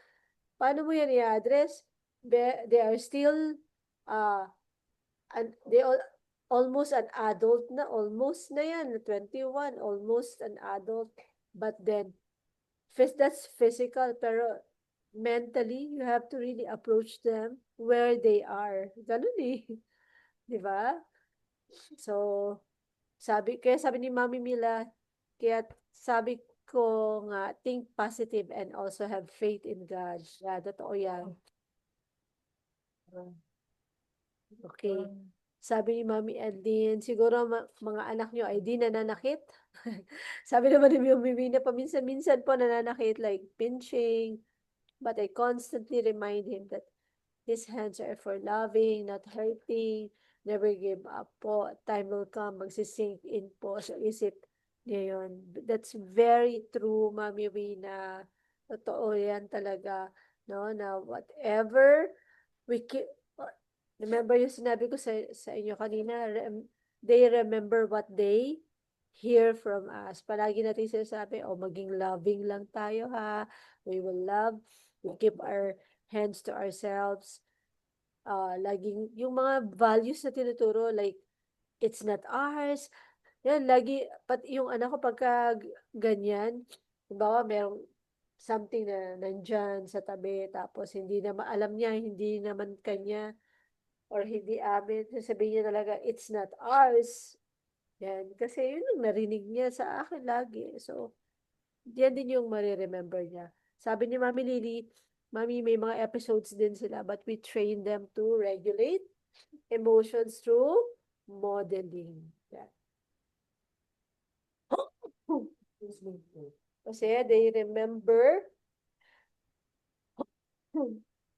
paano mo yan i-address? They are still uh, they all almost an adult na, almost na yan, 21, almost an adult. But then, that's physical, pero mentally, you have to really approach them where they are. Ganun eh. Di ba? So, kaya sabi ni Mami Mila, kaya sabi ko nga, think positive and also have faith in God. Yeah, totoo yan. Okay. Sabi ni Mami Edlin, siguro mga anak nyo ay di nananakit. Sabi naman ni Mami Mina, paminsan-minsan po nananakit like pinching, but I constantly remind him that his hands are for loving, not hurting. Never give up po. Time will come, magsisink in po sa isip niya yun. That's very true, Mami Wina. Totoo yan talaga. No, na whatever we keep, remember yung sinabi ko sa inyo kanina, they remember what they hear from us. Palagi natin sinasabi, maging loving lang tayo ha. We will love. We keep our hands to ourselves. Laging, yung mga values na tinuturo, like, it's not ours. Yan, lagi, yung anak ko pagka ganyan, bawa merong something na nandyan sa tabi, tapos hindi na maalam niya, hindi naman kanya, or hindi amin, sasabihin niya talaga, it's not ours. Yan, kasi yun ang narinig niya sa akin lagi. So, yan din yung mariremember niya. Sabi ni Mami Lily, Mami, may mga episodes din sila, but we train them to regulate emotions through modeling. Yan. Kasi they remember,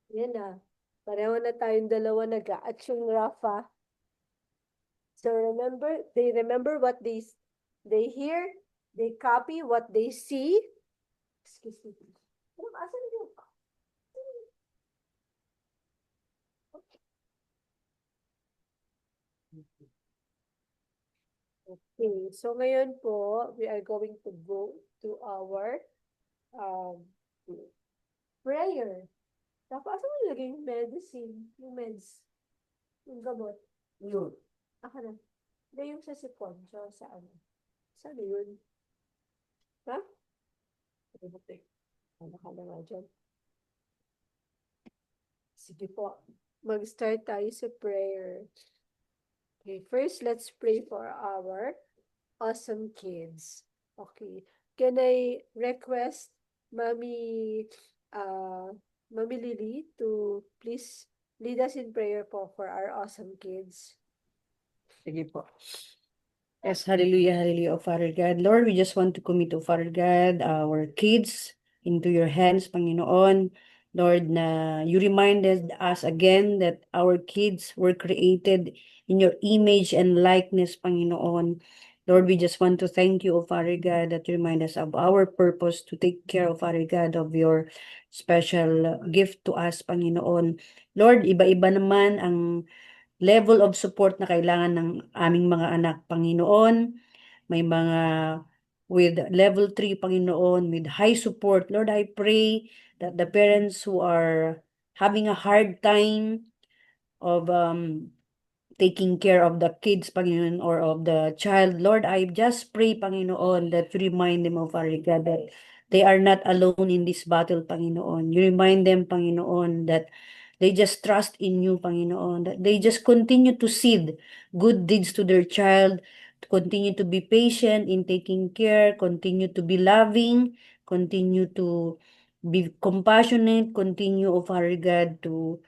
yan na, pareho na tayong dalawa nag-a-at yung Rafa. So they remember what they hear, they copy what they see. Excuse me. Asan yung Okay, so ngayon po, we are going to go to our prayer. Tapos, asan mo nilagay yung medicine? Yung meds? Yung gamot? Yun. Aka na. Hindi yung sa sipon. So, sa ano? Saan yun? Ha? Ano ka na nga dyan? Sige po. Mag-start tayo sa prayer. Okay, first, let's pray for our awesome kids. Okay. Can I request Mami Lily to please lead us in prayer for our awesome kids? Sige po. Yes, hallelujah, hallelujah, oh Father God. Lord, we just want to commit, oh Father God, our kids into your hands, Panginoon. Lord, na you reminded us again that our kids were created in your image and likeness, Panginoon. Lord, we just want to thank you, O Father God, that you remind us of our purpose to take care, O Father God, of your special gift to us, Panginoon. Lord, iba-iba naman ang level of support na kailangan ng aming mga anak, Panginoon. May mga with level 3, Panginoon, with high support. Lord, I pray that the parents who are having a hard time of taking care of the kids, Panginoon, or of the child. Lord, I just pray, Panginoon, that you remind them of our God, that they are not alone in this battle, Panginoon. You remind them, Panginoon, that they just trust in you, Panginoon, that they just continue to seed good deeds to their child, to continue to be patient in taking care, continue to be loving, continue to be compassionate, continue, of our God, to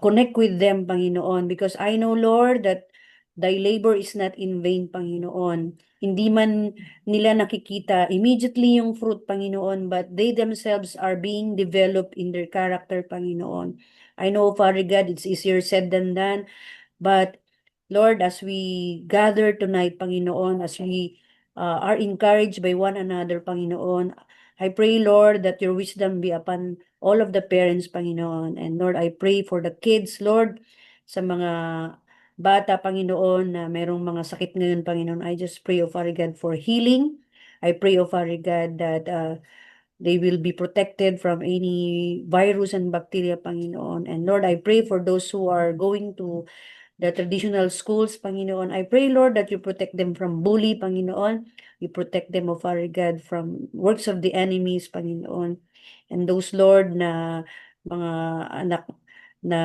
connect with them, Panginoon, because I know, Lord, that thy labor is not in vain, Panginoon. Hindi man nila nakikita immediately yung fruit, Panginoon, but they themselves are being developed in their character, Panginoon. I know, Father God, it's easier said than done, but Lord, as we gather tonight, Panginoon, as we are encouraged by one another, Panginoon, I pray, Lord, that your wisdom be upon all of the parents, Panginoon. And Lord, I pray for the kids, Lord, sa mga bata, Panginoon, na merong mga sakit ngayon, Panginoon. I just pray, O Father God, for healing. I pray, O Father God, that they will be protected from any virus and bacteria, Panginoon. And Lord, I pray for those who are going to the traditional schools, Panginoon. I pray, Lord, that you protect them from bully, Panginoon. You protect them, O Father God, from works of the enemies, Panginoon. And those, Lord, na mga anak na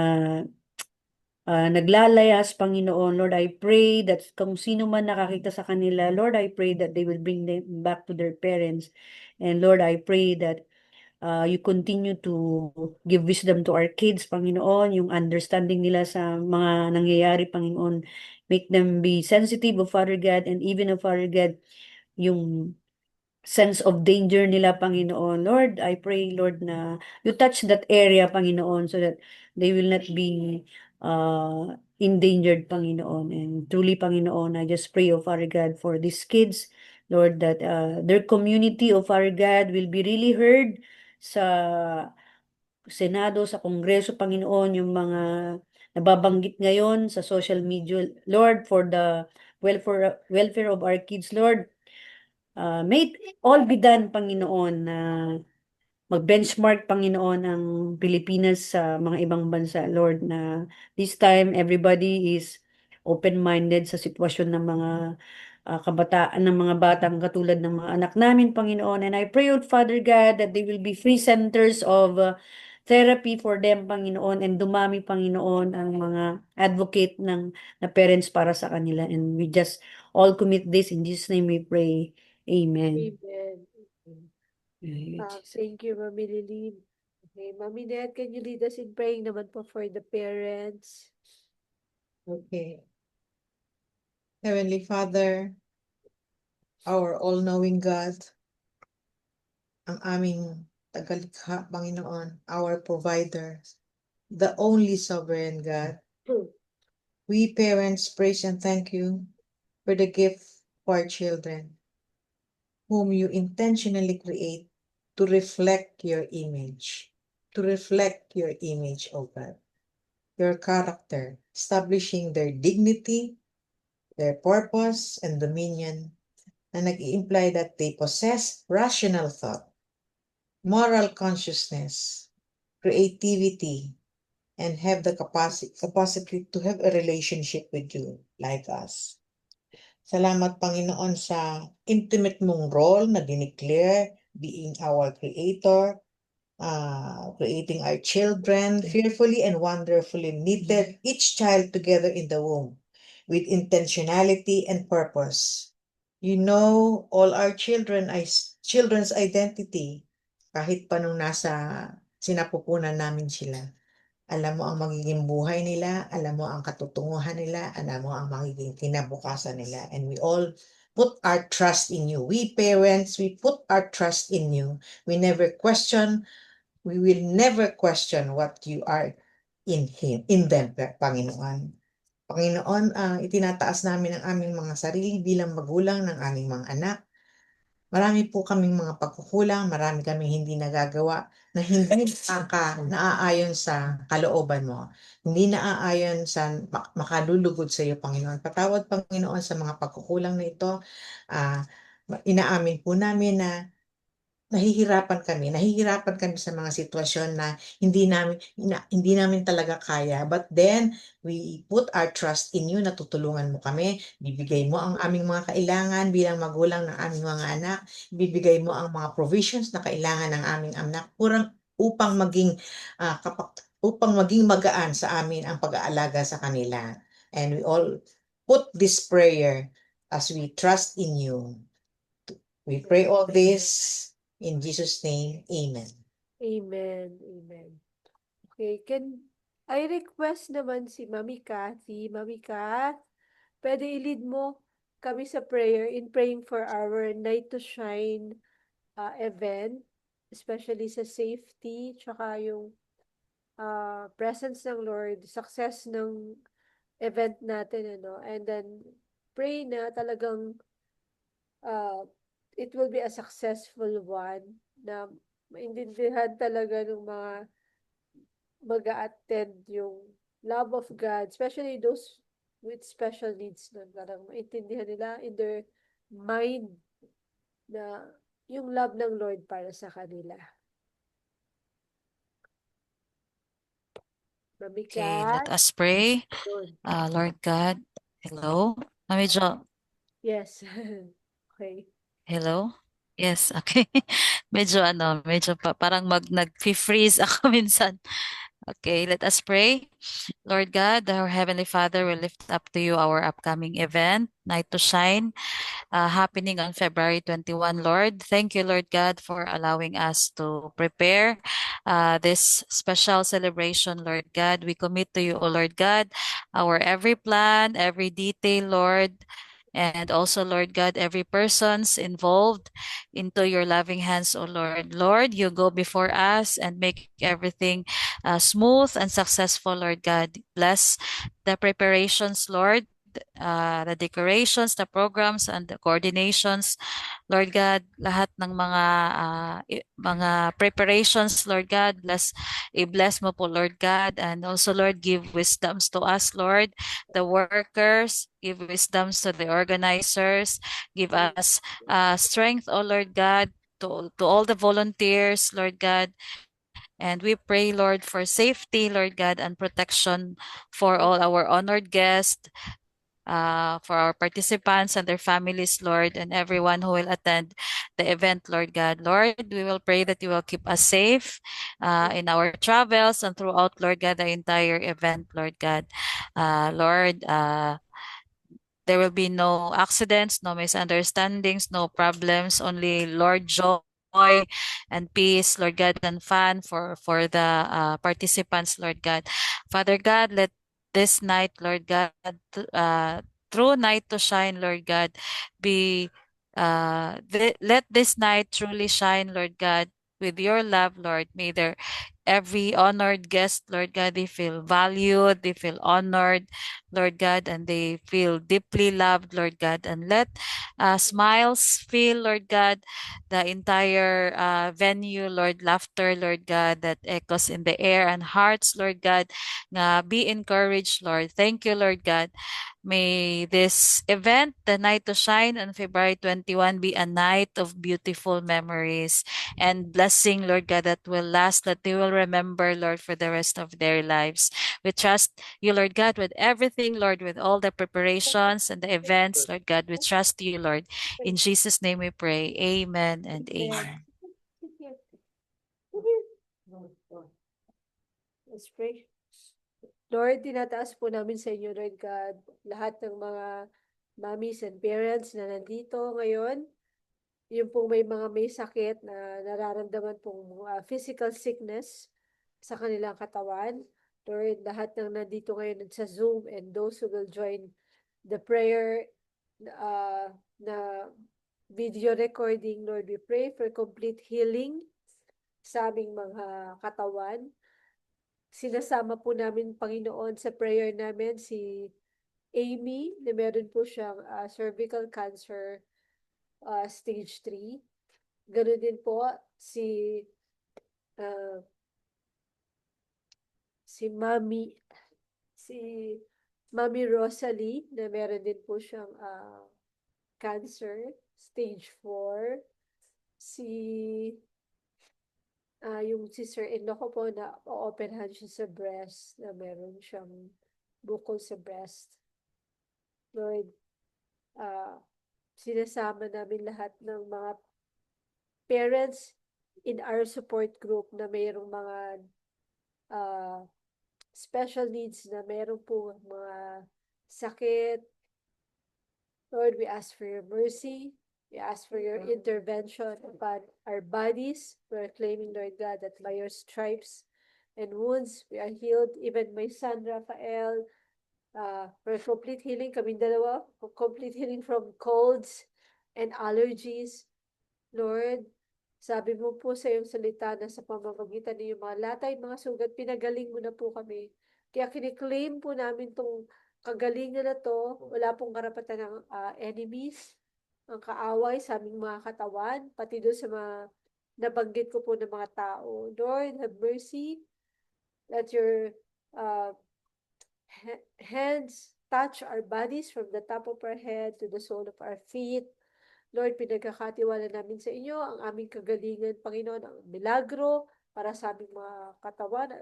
naglalayas, Panginoon, Lord, I pray that kung sino man nakakita sa kanila, Lord, I pray that they will bring them back to their parents. And Lord, I pray that you continue to give wisdom to our kids, Panginoon, yung understanding nila sa mga nangyayari, Panginoon. Make them be sensitive of Father God, and even of Father God, yung sense of danger nila, Panginoon. Lord, I pray, Lord, na you touch that area, Panginoon, so that they will not be endangered, Panginoon. And truly, Panginoon, I just pray, oh Father God, for these kids, Lord, that their community, oh Father God, will be really heard sa Senado, sa Kongreso, Panginoon, yung mga nababanggit ngayon sa social media, Lord, for the welfare of our kids, Lord. May it all be done, Panginoon, na mag-benchmark, Panginoon, ang Pilipinas sa mga ibang bansa, Lord, na this time everybody is open-minded sa sitwasyon ng mga kabataan, ng mga batang katulad ng mga anak namin, Panginoon. And I pray, Lord, Father God, that they will be free centers of therapy for them, Panginoon, and dumami, Panginoon, ang mga advocate na parents para sa kanila. And we just all commit this in Jesus' name we pray. Amen. Amen. Ay, Jesus. Thank you, Mami Lilin. Okay, Mami Net, can you lead us in praying naman po for the parents? Okay. Heavenly Father, our all-knowing God, ang aming tagalikha, Panginoon, our provider, the only sovereign God. We parents praise and thank you for the gift of our children, whom you intentionally create to reflect your image, oh God, your character, establishing their dignity, their purpose, and dominion, na nag-i-imply that they possess rational thought, moral consciousness, creativity, and have the capacity to have a relationship with you like us. Salamat, Panginoon, sa intimate mong role na dineclare being our creator, creating our children, fearfully and wonderfully knitted each child together in the womb with intentionality and purpose. You know all our children's identity kahit pa nung nasa sinapupunan namin sila. Alam mo ang magiging buhay nila, alam mo ang katutunguhan nila, alam mo ang magiging kinabukasan nila. And we all put our trust in you. We parents, we put our trust in you. We will never question what you are in them, Panginoon. Panginoon, itinataas namin ang aming mga sarili bilang magulang ng aming mga anak. Marami po kaming mga pagkukulang, marami kaming hindi nagagawa na hindi naaayon sa kalooban mo. Hindi naaayon sa makalulugod sa iyo, Panginoon. Patawad, Panginoon, sa mga pagkukulang na ito. Ah, Inaamin po namin na nahihirapan kami sa mga sitwasyon na hindi namin talaga kaya. But then, we put our trust in you na tutulungan mo kami. Bibigay mo ang aming mga kailangan bilang magulang ng aming mga anak. Bibigay mo ang mga provisions na kailangan ng aming anak upang maging magaan sa amin ang pag-aalaga sa kanila. And we all put this prayer as we trust in you. We pray all this in Jesus' name. Amen. Amen. Amen. Okay, can I request naman si Mami Cathy? Mami Kath, pwede i-lead mo kami sa prayer in praying for our Night to Shine event, especially sa safety, tsaka yung presence ng Lord, success ng event natin, ano, and then pray na talagang it will be a successful one, na maintindihan talaga ng mga mag-a-attend yung love of God, especially those with special needs, na parang maintindihan nila in their mind na yung love ng Lord para sa kanila. Mami Okay, let Kat, us pray. yun. Lord God, hello? Medyo, Yes. Okay. hello? Yes, okay. Medyo parang nag-freeze ako minsan. Okay, let us pray. Lord God, our Heavenly Father, we lift up to you our upcoming event, Night to Shine, happening on February 21, Lord. Thank you, Lord God, for allowing us to prepare this special celebration, Lord God. We commit to you, O Lord God, our every plan, every detail, Lord. And also, Lord God, every person's involved into your loving hands, O Lord. Lord, you go before us and make everything smooth and successful, Lord God. Bless the preparations, Lord, the decorations, the programs, and the coordinations. Lord God, lahat ng mga preparations, Lord God, i-bless mo po, Lord God, and also, Lord, give wisdoms to us, Lord, the workers, give wisdoms to the organizers, give us strength, oh Lord God, to all the volunteers, Lord God. And we pray, Lord, for safety, Lord God, and protection for all our honored guests, for our participants and their families, Lord, and everyone who will attend the event, Lord God. Lord, we will pray that you will keep us safe in our travels and throughout, Lord God, the entire event, Lord God. Lord, there will be no accidents, no misunderstandings, no problems, only Lord joy and peace, Lord God, and fun for the participants, Lord God. Father God, let this night, Lord God, through Night to Shine, Lord God, be let this night truly shine, Lord God, with your love, Lord. May there every honored guest, Lord God, they feel valued, they feel honored, Lord God, and they feel deeply loved, Lord God. And let smiles fill, Lord God, the entire venue, Lord, laughter, Lord God, that echoes in the air and hearts, Lord God. Be encouraged, Lord. Thank you, Lord God. May this event, the Night to Shine on February 21, be a night of beautiful memories and blessing, Lord God, that will last, that they will remember, Lord, for the rest of their lives. We trust you, Lord God, with everything, Lord, with all the preparations and the events, Lord God. We trust you, Lord. In Jesus' name we pray. Amen and amen. Let's pray. Lord, tinataas po namin sa inyo, Lord God, lahat ng mga mommies and parents na nandito ngayon. Yung pong may sakit na nararamdaman pong physical sickness sa kanilang katawan. Lord, lahat ng nandito ngayon sa Zoom and those who will join the prayer na video recording, Lord, we pray for complete healing sa aming mga katawan. Sinasama po namin, Panginoon, sa prayer namin si Amy, na meron po siyang cervical cancer stage 3. Ganun din po si ah, si Mami si Mami Rosalie na meron din po siyang cancer stage 4. Si yung sister-in-law ko po na o-operahan siya sa breast na meron siyang bukol sa breast. Lord, sinasama namin lahat ng mga parents in our support group na mayroong mga special needs na mayroong po mga sakit. Lord, we ask for your mercy. We ask for your intervention upon our bodies. We're claiming, Lord God, that by your stripes and wounds, we are healed. Even my son, Raphael, for complete healing, kaming dalawa, for complete healing from colds and allergies. Lord, sabi mo po sa iyong salita na sa pamamagitan ng iyong mga latay, mga sugat, pinagaling mo na po kami. Kaya kiniklaim po namin tong kagalingan na to, wala pong karapatan ng enemies, ang kaaway sa aming mga katawan, pati doon sa mga nabanggit ko po ng mga tao. Lord, have mercy. Let your hands touch our bodies from the top of our head to the sole of our feet. Lord, pinagkakatiwala namin sa inyo ang aming kagalingan, Panginoon, ang milagro para sa aming mga katawan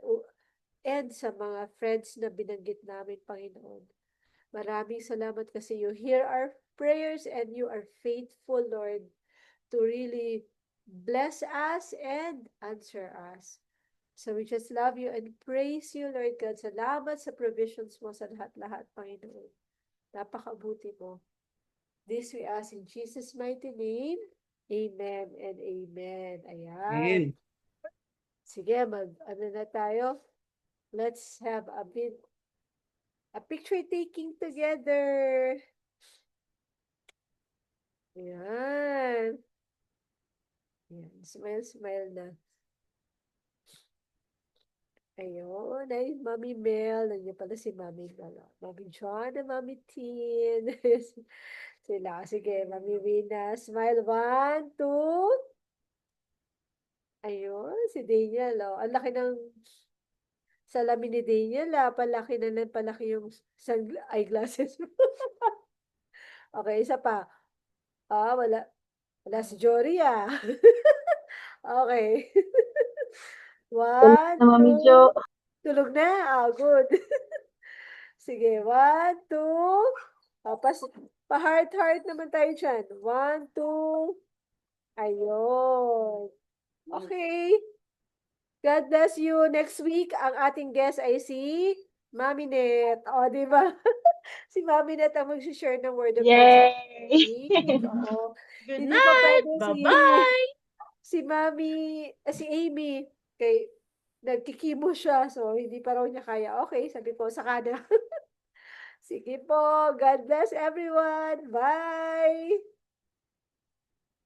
and sa mga friends na binanggit namin, Panginoon. Maraming salamat kasi you hear our prayers and you are faithful, Lord, to really bless us and answer us. So we just love you and praise you, Lord God. Salamat sa provisions mo sa lahat-lahat, Panginoon. Napakabuti mo. This we ask in Jesus' mighty name. Amen and amen. Ayan. Amen. Sige, ano na tayo? Let's have a picture taking together. Ayan. Ayan. Smile, smile na. Ayun, ay, Mami Mel. Nandiyan pala si Mami Mel. Mami John and Mami Tin. Sila. Sige, Mami Rina. Smile. 1, 2. Ayun, si Daniel. Oh. Ang laki ng salamin ni Daniel. Palaki na lang, palaki yung eyeglasses mo. Okay, isa pa. Wala. Wala si Jory, Okay. Tulog 1, na, Mami 2. Jo. Tulog na? Good. Sige, 1, 2. Pa-heart-heart naman tayo dyan. 1, 2. Ayun. Okay. God bless you. Next week, ang ating guest ay si Mami Net. Di ba? Si Mami Net ang mag-share ng word of God sa Yay! week. Oo. Good Hindi pa night! pwede Bye-bye! si Amy, nagkikimo siya, so hindi pa raw niya kaya. Okay, sabi ko, saka na. Sige po, God bless everyone. Bye!